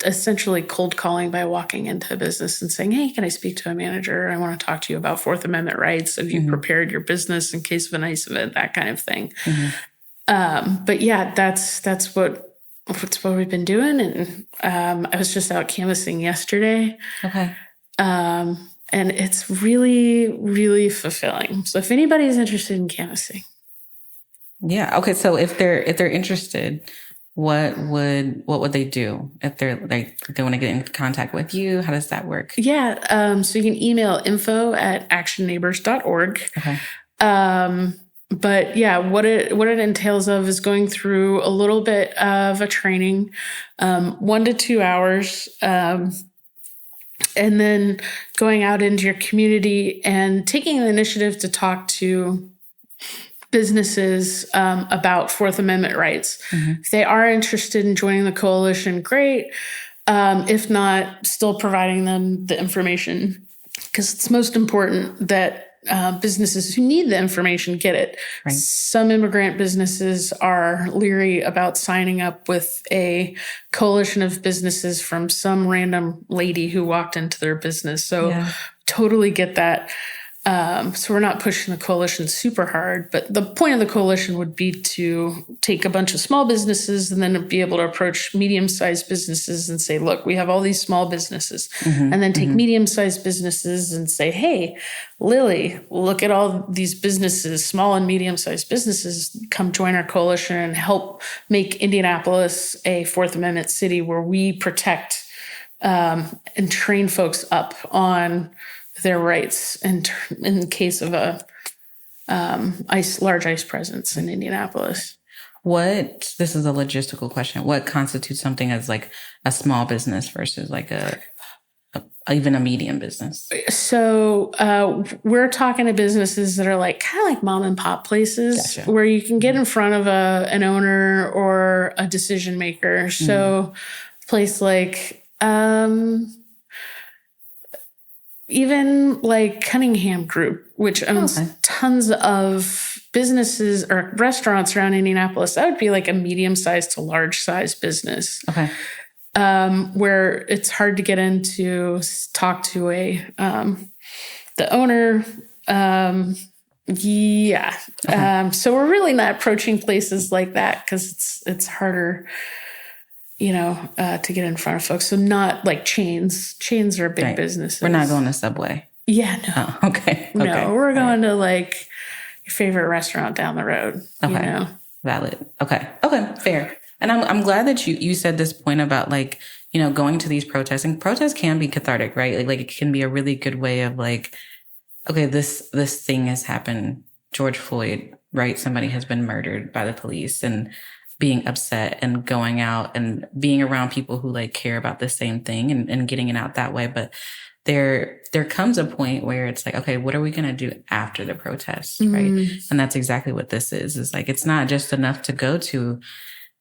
essentially cold calling by walking into a business and saying, "Hey, can I speak to a manager? I want to talk to you about Fourth Amendment rights. Have you prepared your business in case of an ICE event?" That kind of thing. But yeah, that's what we've been doing. And I was just out canvassing yesterday. And it's really, really fulfilling. So if anybody's interested in canvassing. Yeah. Okay. So if they're interested, what would they do if they want to get in contact with you? How does that work? Yeah. So you can email info@actionneighbors.org. But yeah, what it entails of is going through a little bit of a training, 1 to 2 hours, and then going out into your community and taking the initiative to talk to businesses about Fourth Amendment rights. If they are interested in joining the coalition, great. If not, still providing them the information, because it's most important that businesses who need the information get it. Right. Some immigrant businesses are leery about signing up with a coalition of businesses from some random lady who walked into their business. So totally get that. So we're not pushing the coalition super hard, but the point of the coalition would be to take a bunch of small businesses and then be able to approach medium-sized businesses and say, look, we have all these small businesses. And then take medium-sized businesses and say, hey, Lily, look at all these businesses, small and medium-sized businesses, come join our coalition and help make Indianapolis a Fourth Amendment city where we protect and train folks up on their rights in case of a large ICE presence in Indianapolis. This is a logistical question. What constitutes something as like a small business versus like even a medium business? So we're talking to businesses that are like kind of like mom and pop places where you can get in front of an owner or a decision maker. So a place like even like Cunningham Group, which owns tons of businesses or restaurants around Indianapolis, that would be like a medium-sized to large-sized business. Okay. Where it's hard to get in to talk to the owner. So we're really not approaching places like that because it's harder, to get in front of folks. So not like chains. Chains are big businesses. We're not going to Subway. Yeah, no. Oh, okay. No, we're going to like your favorite restaurant down the road. Okay. Valid. Okay. Fair. And I'm glad that you said this point about like, going to these protests, and protests can be cathartic, right? Like it can be a really good way of like, okay, this thing has happened. George Floyd, right? Somebody has been murdered by the police, and being upset and going out and being around people who like care about the same thing and getting it out that way. But there comes a point where it's like, okay, what are we going to do after the protest? Right. And that's exactly what this is. It's like, it's not just enough to go to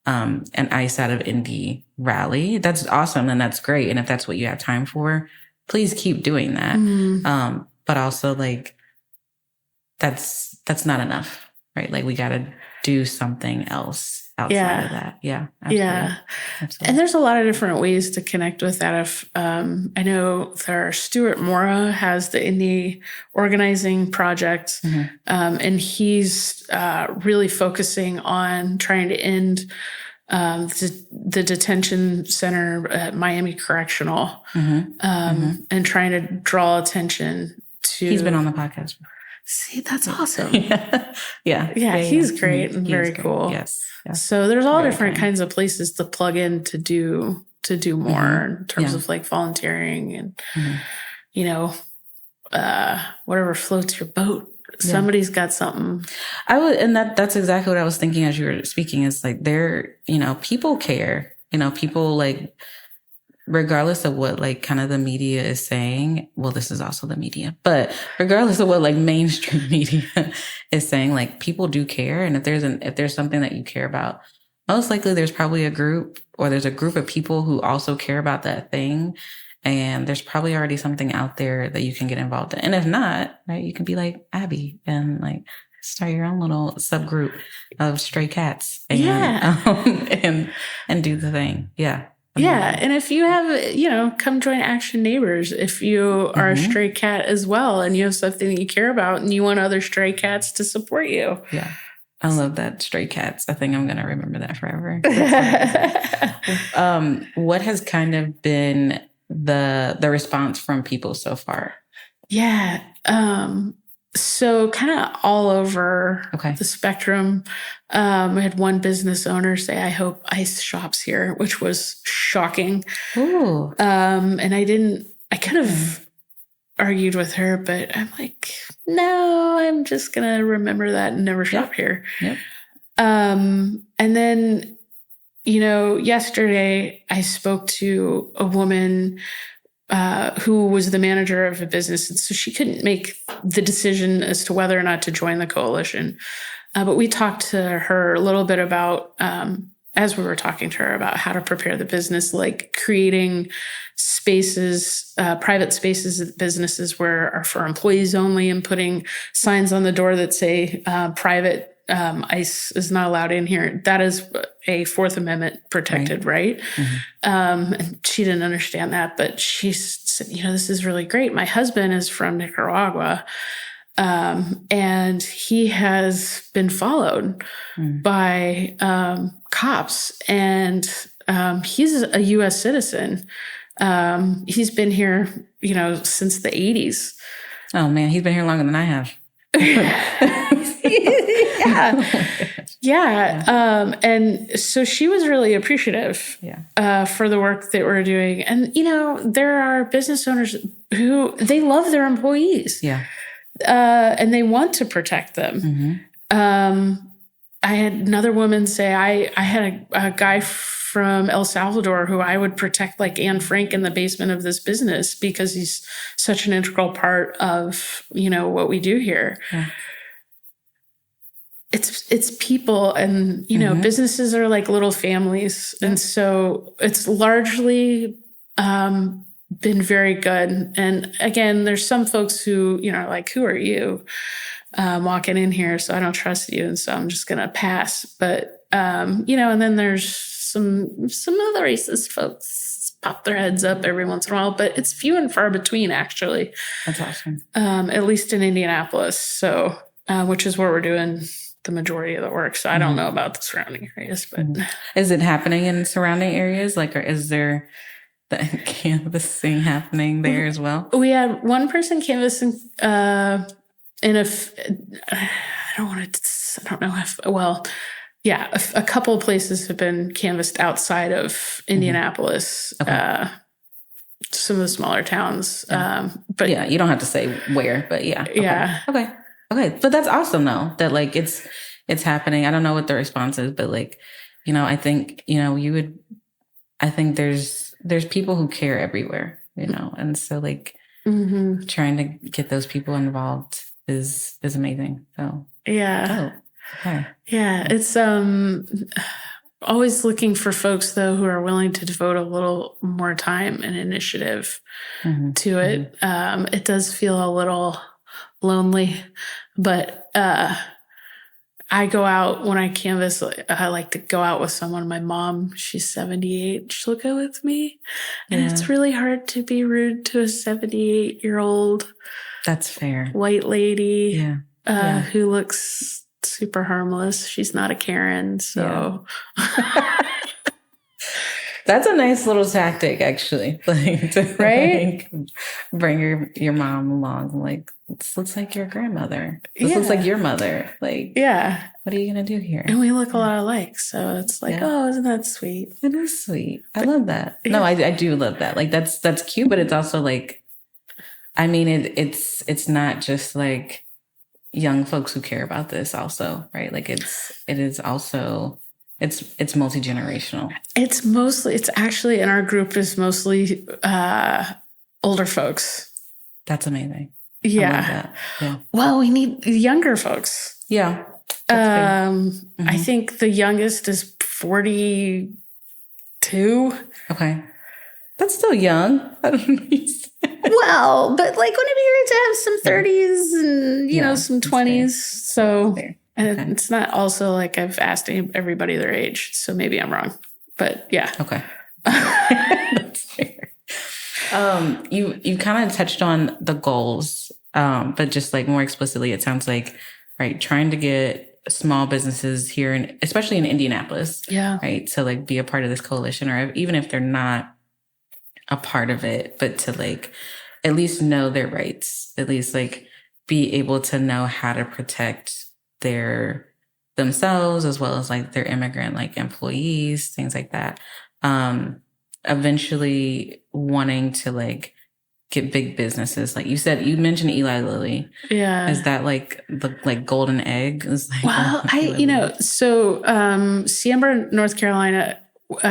an ICE out of Indy rally. That's awesome. And that's great. And if that's what you have time for, please keep doing that. But also like, that's not enough, right? Like we got to do something else outside of that. Yeah. Absolutely. Yeah. Absolutely. And there's a lot of different ways to connect with that. If I know Stuart Mora has the Indy Organizing Project, and he's really focusing on trying to end the detention center at Miami Correctional, and trying to draw attention to. He's been on the podcast before. See, that's awesome. Yeah, he's great and very cool. Yes. So there's all different kinds of places to plug in to do more in terms of like volunteering and, whatever floats your boat. Somebody's got something. That's exactly what I was thinking as you were speaking, is like people care, people like, regardless of what like kind of the media is saying, well, this is also the media, but regardless of what like mainstream media is saying, like people do care. And if there's something that you care about, most likely there's probably a group of people who also care about that thing. And there's probably already something out there that you can get involved in. And if not, right, you can be like Abby and like start your own little subgroup of stray cats and do the thing. Yeah. Yeah. And if you have, come join Action Neighbors if you are a stray cat as well and you have something that you care about and you want other stray cats to support you. Yeah. I love that, stray cats. I think I'm going to remember that forever. What has kind of been the response from people so far? Yeah. So kind of all over the spectrum. We had one business owner say, I hope ICE shops here, which was shocking. Ooh. And I could have argued with her, but I'm like, no, I'm just going to remember that and never shop here. Yep. And then, yesterday I spoke to a woman who was the manager of a business. And so she couldn't make the decision as to whether or not to join the coalition. But we talked to her a little bit about, as we were talking to her about how to prepare the business, like creating spaces, private spaces at businesses where are for employees only, and putting signs on the door that say private ICE is not allowed in here. That is a Fourth Amendment protected right. And she didn't understand that, but she said, this is really great. My husband is from Nicaragua, and he has been followed by cops, and he's a U.S. citizen. He's been here, since the 80s. Oh man, he's been here longer than I have. Yeah. And so she was really appreciative for the work that we're doing. And, there are business owners who they love their employees. Yeah. And they want to protect them. I had another woman say, I had a guy from El Salvador who I would protect like Anne Frank in the basement of this business because he's such an integral part of, what we do here. Yeah. It's people, and, businesses are like little families. Yeah. And so it's largely been very good. And again, there's some folks who, are like, who are you walking in here? So I don't trust you. And so I'm just going to pass. But, and then there's some other racist folks pop their heads up every once in a while, but it's few and far between, actually. That's awesome. At least in Indianapolis. So, which is where we're doing the majority of the work. So I don't know about the surrounding areas, but is it happening in surrounding areas? Like, or is there the canvassing happening there as well? We had one person canvassing I don't know if, a couple of places have been canvassed outside of Indianapolis, some of the smaller towns. But yeah, you don't have to say where, but yeah. Okay. Yeah. Okay. But that's awesome though, that like it's happening. I don't know what the response is, but like, I think, I think there's people who care everywhere, and so like trying to get those people involved is amazing. So yeah. Oh, okay. Yeah. It's always looking for folks though who are willing to devote a little more time and initiative to it. It does feel a little lonely, but I go out when I canvas. I like to go out with someone. My mom, she's 78. She'll go with me, and it's really hard to be rude to a 78-year-old. That's fair. White lady who looks super harmless. She's not a Karen, so. Yeah. That's a nice little tactic, actually. Like, to, right? Like, bring your mom along. Like, this looks like your grandmother. This looks like your mother. Like, what are you going to do here? And we look a lot alike. So it's like, oh, isn't that sweet? It is sweet. I love that. No, I do love that. Like, that's cute, but it's also like, I mean, it's not just like young folks who care about this also, right? Like it is also, it's multi-generational. It's actually in our group is mostly older folks. That's amazing. Yeah. I love that. Yeah. Well, we need younger folks. Yeah. I think the youngest is 42. Okay. That's still young. I don't know. Well, but like whenever you're to have some 30s and, some 20s. So, and it's not also like I've asked everybody their age. So maybe I'm wrong, but yeah. Okay. That's fair. You kind of touched on the goals, but just like more explicitly, it sounds like, right, trying to get small businesses here, especially in Indianapolis, right, to like be a part of this coalition, or even if they're not a part of it, but to like at least know their rights, at least like be able to know how to protect themselves as well as like their immigrant like employees, things like that. Eventually wanting to like get big businesses. Like you mentioned Eli Lilly. Yeah. Is that like the like golden egg? Is like, well, Sambor, North Carolina,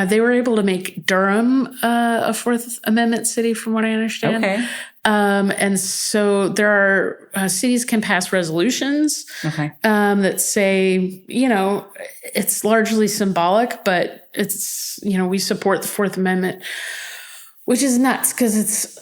they were able to make Durham a Fourth Amendment city, from what I understand. Okay. And so there are cities can pass resolutions Okay. that say, it's largely symbolic, but it's, we support the Fourth Amendment, which is nuts because it's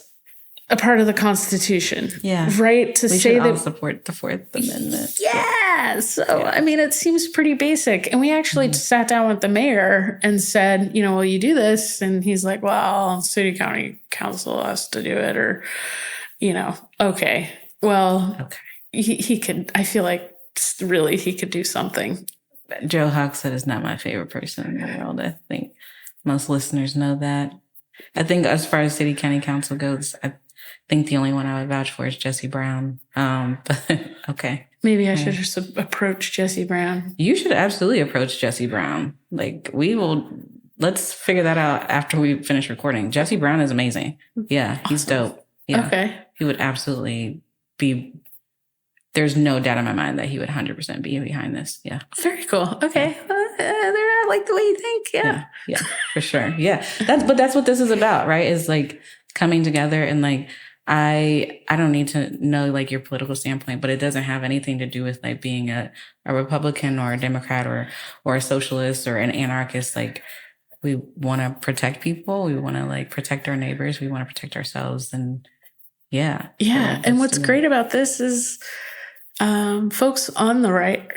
a part of the Constitution. Yeah. Right? To We say should all that. support the Fourth Amendment. Yeah. So, I mean, it seems pretty basic. And we actually sat down with the mayor and said, will you do this? And he's like, well, city county council has to do it, or, okay. Well, Okay. he could, I feel like really he could do something. Joe Hogsett is not my favorite person in the world. I think most listeners know that. I think as far as city county council goes, I think the only one I would vouch for is Jesse Brown. But okay. Maybe I should just approach Jesse Brown. You should absolutely approach Jesse Brown. Like, let's figure that out after we finish recording. Jesse Brown is amazing. Yeah, he's dope. Yeah. Okay. He would absolutely be, there's no doubt in my mind that he would 100% be behind this. Yeah. Very cool. Okay. I like the way you think. Yeah, for sure. Yeah. But that's what this is about, right? Is like coming together and like, I don't need to know like your political standpoint, but it doesn't have anything to do with like being a Republican or a Democrat or a socialist or an anarchist. Like, we want to protect people. We want to like protect our neighbors. We want to protect ourselves. And yeah. Yeah. And what's great about this is folks on the right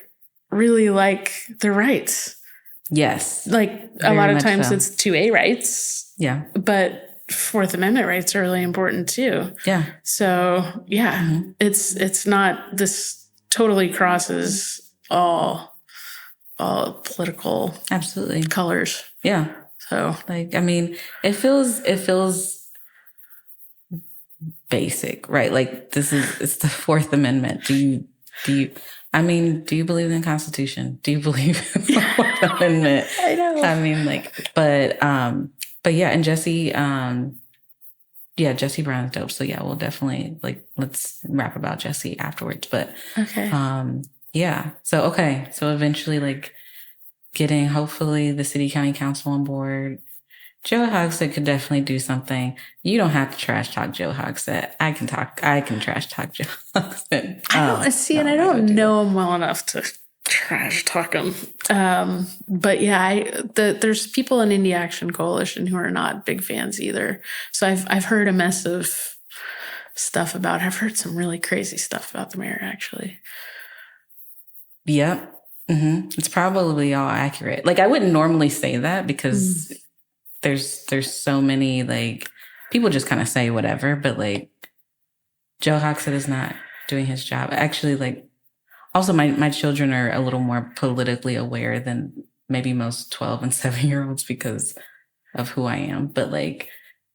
really like their rights. Yes. Like a lot of times it's 2A rights. Yeah. But Fourth Amendment rights are really important too. Yeah. So yeah, it's not, this totally crosses all political absolutely colors. Yeah. So like, I mean, it feels basic, right? Like it's the Fourth Amendment. Do you believe in the Constitution? Do you believe in the Fourth Amendment? I know. I mean, like, but yeah, and Jesse Brown is dope. So yeah, we'll definitely let's rap about Jesse afterwards. But okay. Yeah. So okay. So eventually getting hopefully the city county council on board. Joe Hogsett could definitely do something. You don't have to trash talk Joe Hogsett. I can trash talk Joe Hogsett. I don't know him well enough to trash talk him. But yeah, there's people in Indie Action Coalition who are not big fans either. So I've heard a mess of stuff about. I've heard some really crazy stuff about the mayor actually. Yep. Mm-hmm. It's probably all accurate. Like, I wouldn't normally say that because there's so many people just kind of say whatever, but Joe Hogsett is not doing his job. Actually, also my children are a little more politically aware than maybe most 12 and 7-year-olds because of who I am. But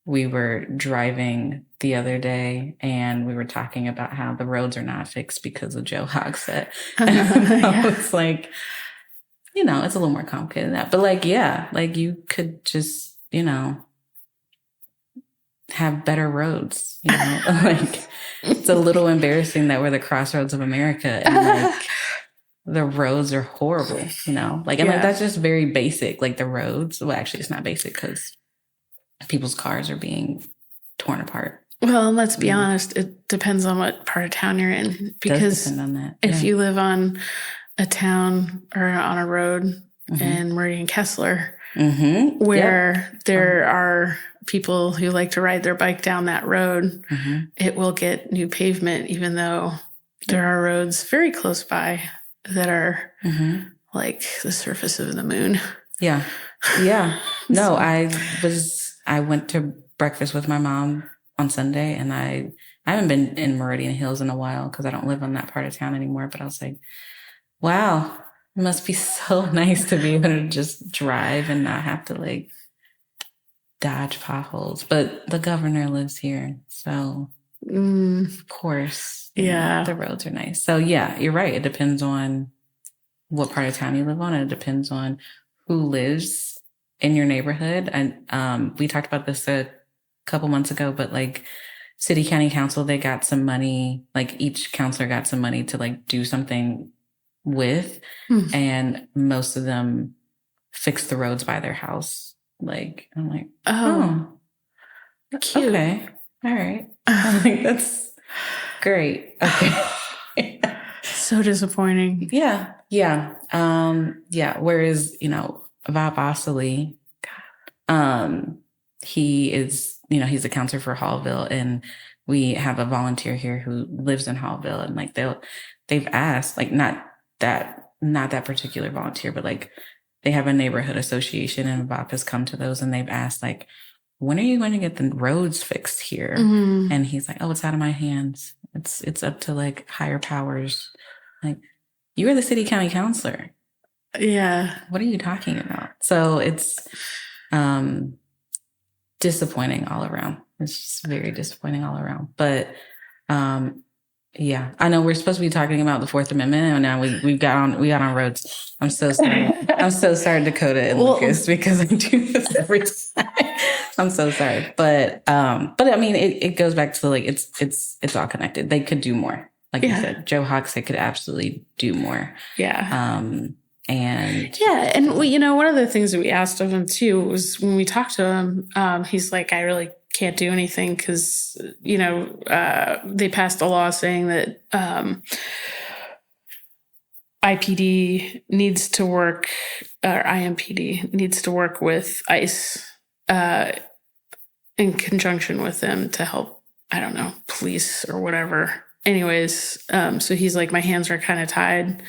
we were driving the other day and we were talking about how the roads are not fixed because of Joe Hogsett. Yeah. It's it's a little more complicated than that. But you could just, have better roads, it's a little embarrassing that we're the crossroads of America and the roads are horrible, that's just very basic. The roads, well, actually it's not basic because people's cars are being torn apart. Well, let's be honest, it depends on what part of town you're in. Because depend on that. If you live on a town or on a road in Meridian Kessler, where there are people who like to ride their bike down that road, it will get new pavement, even though there are roads very close by that are like the surface of the moon. Yeah. Yeah. No, I went to breakfast with my mom on Sunday and I haven't been in Meridian Hills in a while because I don't live on that part of town anymore. But I was like, wow, it must be so nice to be able to just drive and not have to dodge potholes. But the governor lives here. So of course, the roads are nice. So yeah, you're right. It depends on what part of town you live on. And it depends on who lives in your neighborhood. And we talked about this a couple months ago, but city county council, they got some money, each counselor got some money to do something with, and most of them fixed the roads by their house. I'm like, oh, cute. Okay. All right. I'm like, that's great. Okay. So disappointing. Yeah. Whereas, Bob Ostley, he is, he's a counselor for Hallville, and we have a volunteer here who lives in Hallville, and like they've asked, like not that particular volunteer, but like they have a neighborhood association, and Bob has come to those, and they've asked, like, when are you going to get the roads fixed here? Mhm. And he's like, oh, it's out of my hands. It's up to like higher powers. Like, you are the city county councilor. Yeah. What are you talking about? So it's disappointing all around. It's just very disappointing all around. But yeah, I know we're supposed to be talking about the Fourth Amendment, and now we got on roads. I'm so sorry. I'm so sorry, Dakota and Lucas, because I do this every time. I'm so sorry. But I mean, it goes back to like it's all connected. They could do more. Like you said, Joe Hogsett could absolutely do more. Yeah. And one of the things that we asked of him too was when we talked to him, he's like, I really can't do anything because, they passed a law saying that IPD needs to work, or IMPD needs to work with ICE in conjunction with them to help, I don't know, police or whatever. Anyways, so he's like, my hands are kind of tied.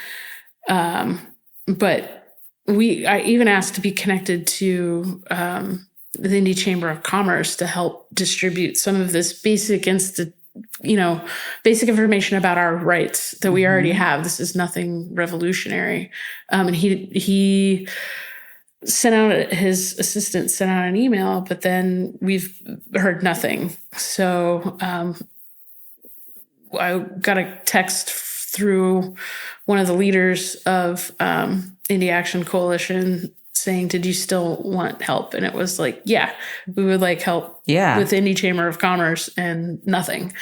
But I even asked to be connected to the Indy Chamber of Commerce to help distribute some of this basic information about our rights that we already have. This is nothing revolutionary. And he sent out, his assistant sent out an email, but then we've heard nothing. So I got a text through one of the leaders of Indy Action Coalition saying, did you still want help? And it was like, yeah, we would like help with Indy Chamber of Commerce, and nothing.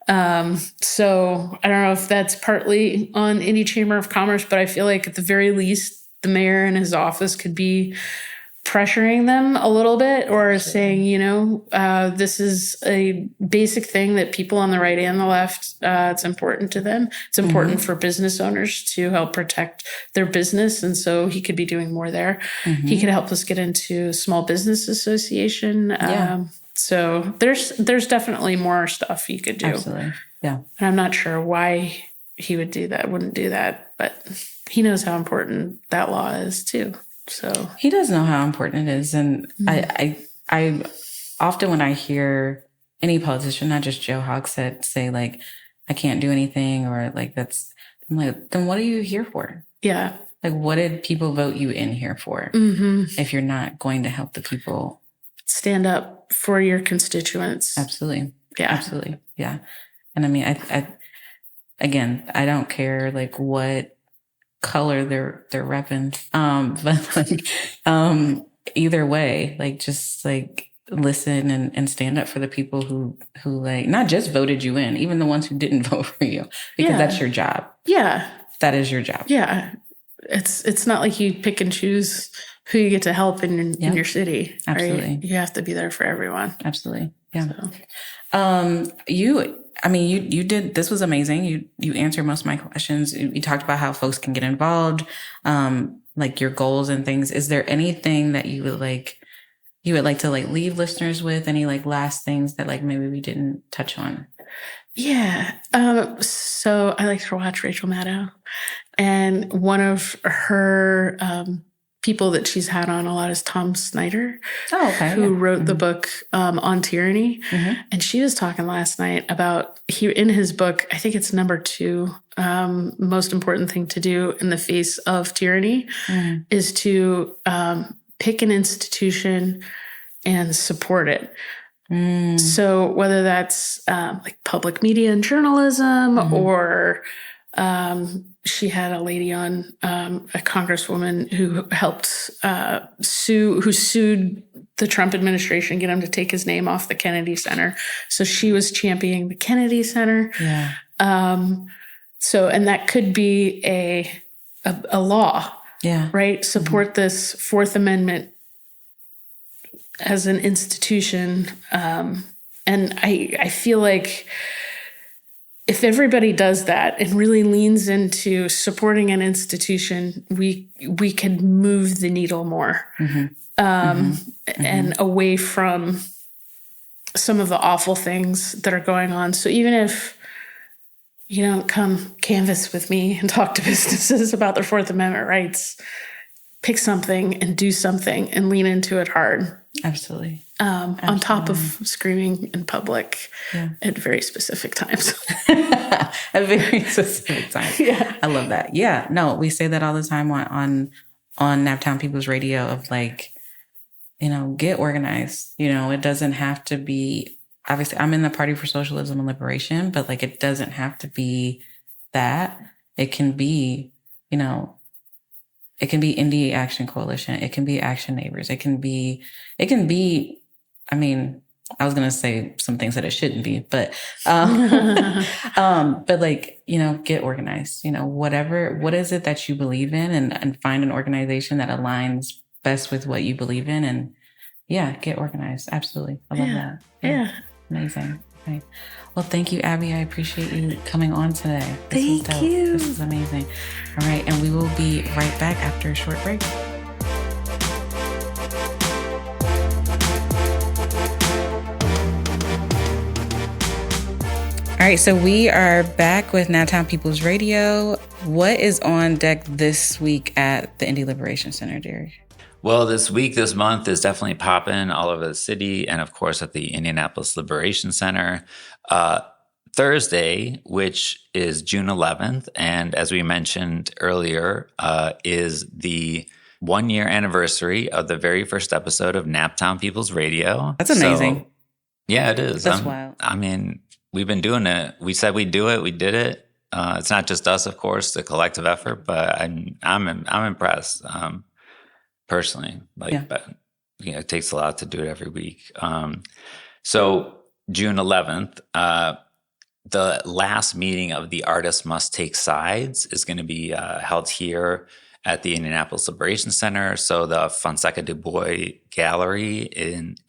So I don't know if that's partly on Indy Chamber of Commerce, but I feel like at the very least, the mayor and his office could be pressuring them a little bit, or saying, this is a basic thing that people on the right and the left, it's important to them. It's important for business owners to help protect their business. And so he could be doing more there. He could help us get into Small Business Association. So there's definitely more stuff he could do. Absolutely. Yeah. And I'm not sure why he wouldn't do that, but he knows how important that law is too. So he does know how important it is. And I often, when I hear any politician, not just Joe Hogsett, say like, I can't do anything, or like I'm like, then what are you here for? Yeah. Like, what did people vote you in here for? If you're not going to help the people. Stand up for your constituents. Absolutely. Yeah. Absolutely. Yeah. And I mean, I don't care like what color they're repping. But like, either way, like, just like listen and stand up for the people who like not just voted you in, even the ones who didn't vote for you, because that's your job. Yeah. That is your job. Yeah. It's not like you pick and choose who you get to help in your city. Absolutely. Right? You have to be there for everyone. Absolutely. Yeah. So. You did, this was amazing. You answered most of my questions. You talked about how folks can get involved, like your goals and things. Is there anything that you would like to like leave listeners with? Any like last things that like maybe we didn't touch on? Yeah. So I like to watch Rachel Maddow, and one of her people that she's had on a lot is Tom Snyder, who wrote the book on tyranny. And she was talking last night about, in his book, I think it's number 2, most important thing to do in the face of tyranny is to pick an institution and support it. So whether that's like public media and journalism, or she had a lady on, a congresswoman who helped who sued the Trump administration, get him to take his name off the Kennedy Center. So she was championing the Kennedy Center. Yeah. And that could be a law. Yeah. Right. Support this Fourth Amendment as an institution, And I feel like if everybody does that and really leans into supporting an institution, we can move the needle more and away from some of the awful things that are going on. So even if you don't come canvass with me and talk to businesses about their Fourth Amendment rights, pick something and do something and lean into it hard. Absolutely. On top of screaming in public at very specific times. At very specific times. Yeah. I love that. Yeah. No, we say that all the time on Naptown People's Radio of like, get organized. It doesn't have to be, obviously I'm in the Party for Socialism and Liberation, but like it doesn't have to be that. It can be, it can be Indie Action Coalition. It can be Action Neighbors. It can be, I mean, I was going to say some things that it shouldn't be, but like, get organized, what is it that you believe in and find an organization that aligns best with what you believe in and get organized. Absolutely. I love that. Yeah. Amazing. Okay. Well, thank you, Abby. I appreciate you coming on today. Thank you. This is amazing. All right. And we will be right back after a short break. All right, so we are back with Naptown People's Radio. What is on deck this week at the Indie Liberation Center, Derek? Well, this month is definitely popping all over the city and, of course, at the Indianapolis Liberation Center. Thursday, which is June 11th, and as we mentioned earlier, is the 1-year anniversary of the very first episode of Naptown People's Radio. That's amazing. So, yeah, it is. That's wild. I mean, we've been doing it. We said we'd do it. We did it. It's not just us, of course, the collective effort, but I'm impressed personally. But it takes a lot to do it every week. So June 11th, the last meeting of the Artists Must Take Sides is going to be held here at the Indianapolis Liberation Center. So the Fonseca Du Bois Gallery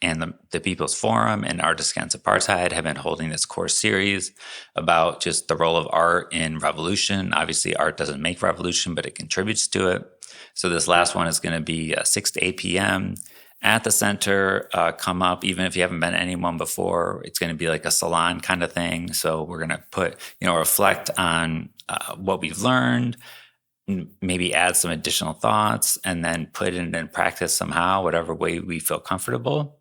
and the People's Forum and Artists Against Apartheid have been holding this course series about just the role of art in revolution. Obviously, art doesn't make revolution, but it contributes to it. So this last one is going to be 6 to 8 p.m. at the center. Come up, even if you haven't been to anyone before. It's going to be like a salon kind of thing. So we're going to reflect on what we've learned, maybe add some additional thoughts, and then put it in practice somehow, whatever way we feel comfortable.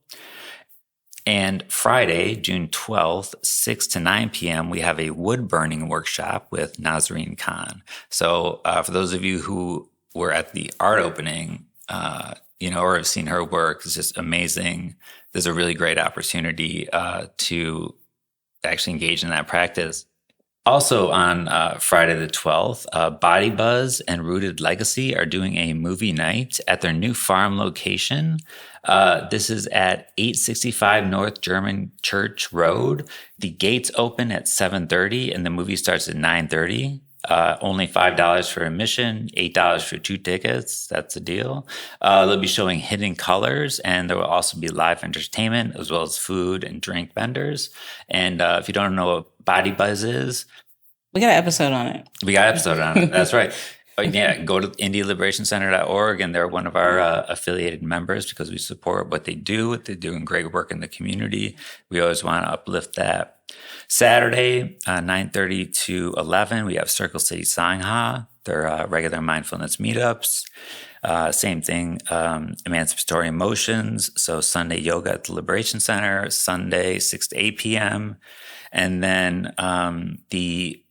And Friday, June 12th, 6 to 9 p.m., we have a wood burning workshop with Nazreen Khan. So for those of you who were at the art opening, or have seen her work, it's just amazing. There's a really great opportunity to actually engage in that practice. Also on Friday the 12th, Body Buzz and Rooted Legacy are doing a movie night at their new farm location. This is at 865 North German Church Road. The gates open at 7:30 and the movie starts at 9:30. Only $5 for admission, $8 for 2 tickets. That's the deal. They'll be showing Hidden Colors, and there will also be live entertainment as well as food and drink vendors. And if you don't know what Body Buzz is, we got an episode on it. That's right. Go to indieliberationcenter.org, and they're one of our affiliated members because we support what they do. They're doing great work in the community. We always want to uplift that. Saturday, 9:30 to 11, we have Circle City Sangha. They're regular mindfulness meetups. Same thing, Emancipatory Emotions. So Sunday yoga at the Liberation Center, Sunday 6 to 8 p.m. And then the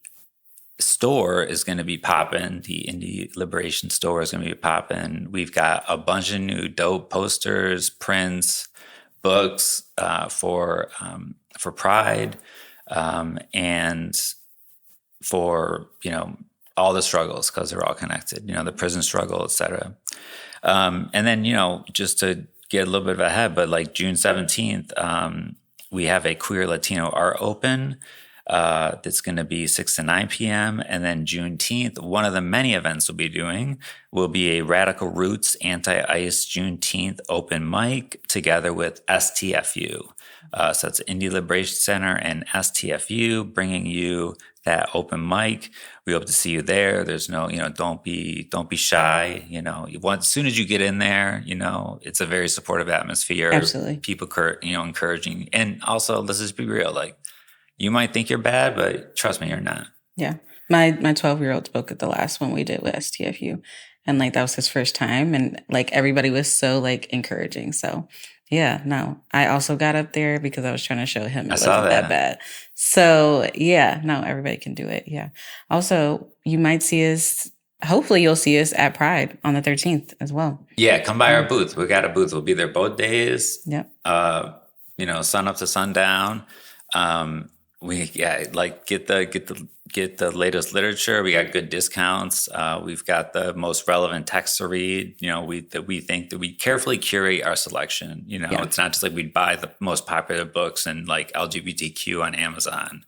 store is going to be popping. The Indie Liberation store is going to be popping. We've got a bunch of new dope posters, prints, books for Pride, and for all the struggles, because they're all connected. The prison struggle, et cetera. And then just to get a little bit ahead, but like June 17th, we have a Queer Latino Art Open. That's going to be 6 to 9 p.m. And then Juneteenth, one of the many events we'll be doing will be a Radical Roots Anti-ICE Juneteenth open mic together with STFU. So it's Indie Liberation Center and STFU bringing you that open mic. We hope to see you there. There's no, don't be shy. As soon as you get in there, it's a very supportive atmosphere. Absolutely. People, encouraging. And also, let's just be real. Like, you might think you're bad, but trust me, you're not. Yeah. My 12-year-old spoke at the last one we did with STFU. And like, that was his first time. And like, everybody was so like encouraging. So yeah, no, I also got up there because I was trying to show him it wasn't that bad. So yeah, no, everybody can do it. Yeah. Also, you might see us, hopefully you'll see us at Pride on the 13th as well. Yeah, come by our booth. We got a booth. We'll be there both days. Yep. Sun up to sundown. Get the latest literature. We got good discounts. We've got the most relevant texts to read. We carefully curate our selection. It's not just like we buy the most popular books and like LGBTQ on Amazon.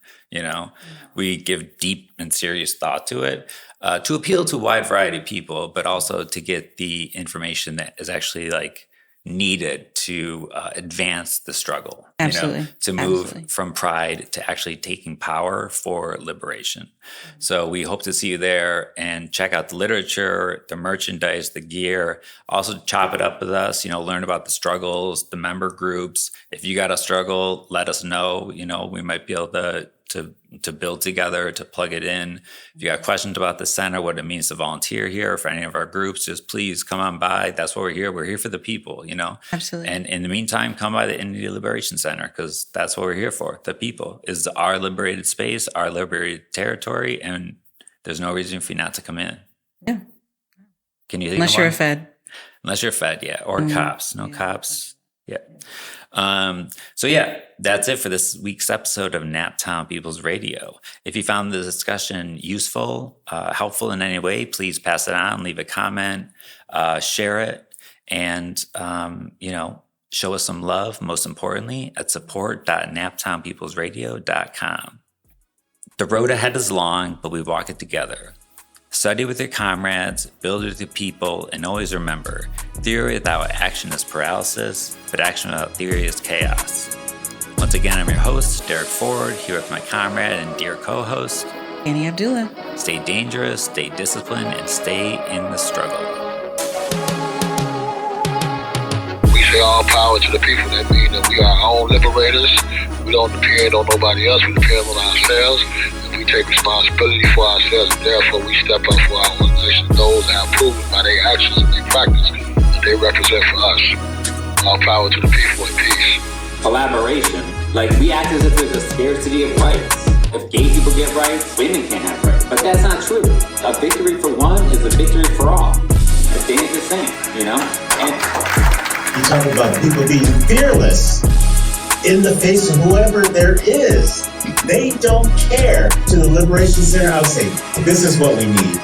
We give deep and serious thought to it to appeal to a wide variety of people, but also to get the information that is actually like needed to advance the struggle. Absolutely. To move from pride to actually taking power for liberation. So we hope to see you there and check out the literature, the merchandise, the gear. Also chop it up with us, learn about the struggles, the member groups. If you got a struggle, let us know. We might be able to build together, to plug it in. If you got questions about the center, what it means to volunteer here for any of our groups, just please come on by. That's what we're here. We're here for the people, Absolutely. And in the meantime, come by the Indie Liberation Center, because that's what we're here for. The people is our liberated space, our liberated territory, and there's no reason for you not to come in. Yeah. Can you think Unless of you're one? a Fed. Unless you're Fed, yeah. Or cops. No cops. Yeah. So yeah, that's it for this week's episode of Naptown People's Radio. If you found the discussion useful, helpful in any way, please pass it on, leave a comment, share it, and, show us some love, most importantly, at support.naptownpeoplesradio.com. The road ahead is long, but we walk it together. Study with your comrades, build with your people, and always remember, theory without action is paralysis, but action without theory is chaos. Once again, I'm your host, Derek Ford, here with my comrade and dear co-host, Annie Abdullah. Stay dangerous, stay disciplined, and stay in the struggle. We say all power to the people. That means that we are our own liberators. We don't depend on nobody else. We depend on ourselves. We take responsibility for ourselves, and therefore we step up for our organization. Those that have proven by their actions and their practice that they represent for us. All power to the people and peace. Collaboration. Like, we act as if there's a scarcity of rights. If gay people get rights, women can't have rights. But that's not true. A victory for one is a victory for all. At the end of the same, And you talk about people being fearless in the face of whoever there is. They don't care. To the Liberation Center, I would say, this is what we need.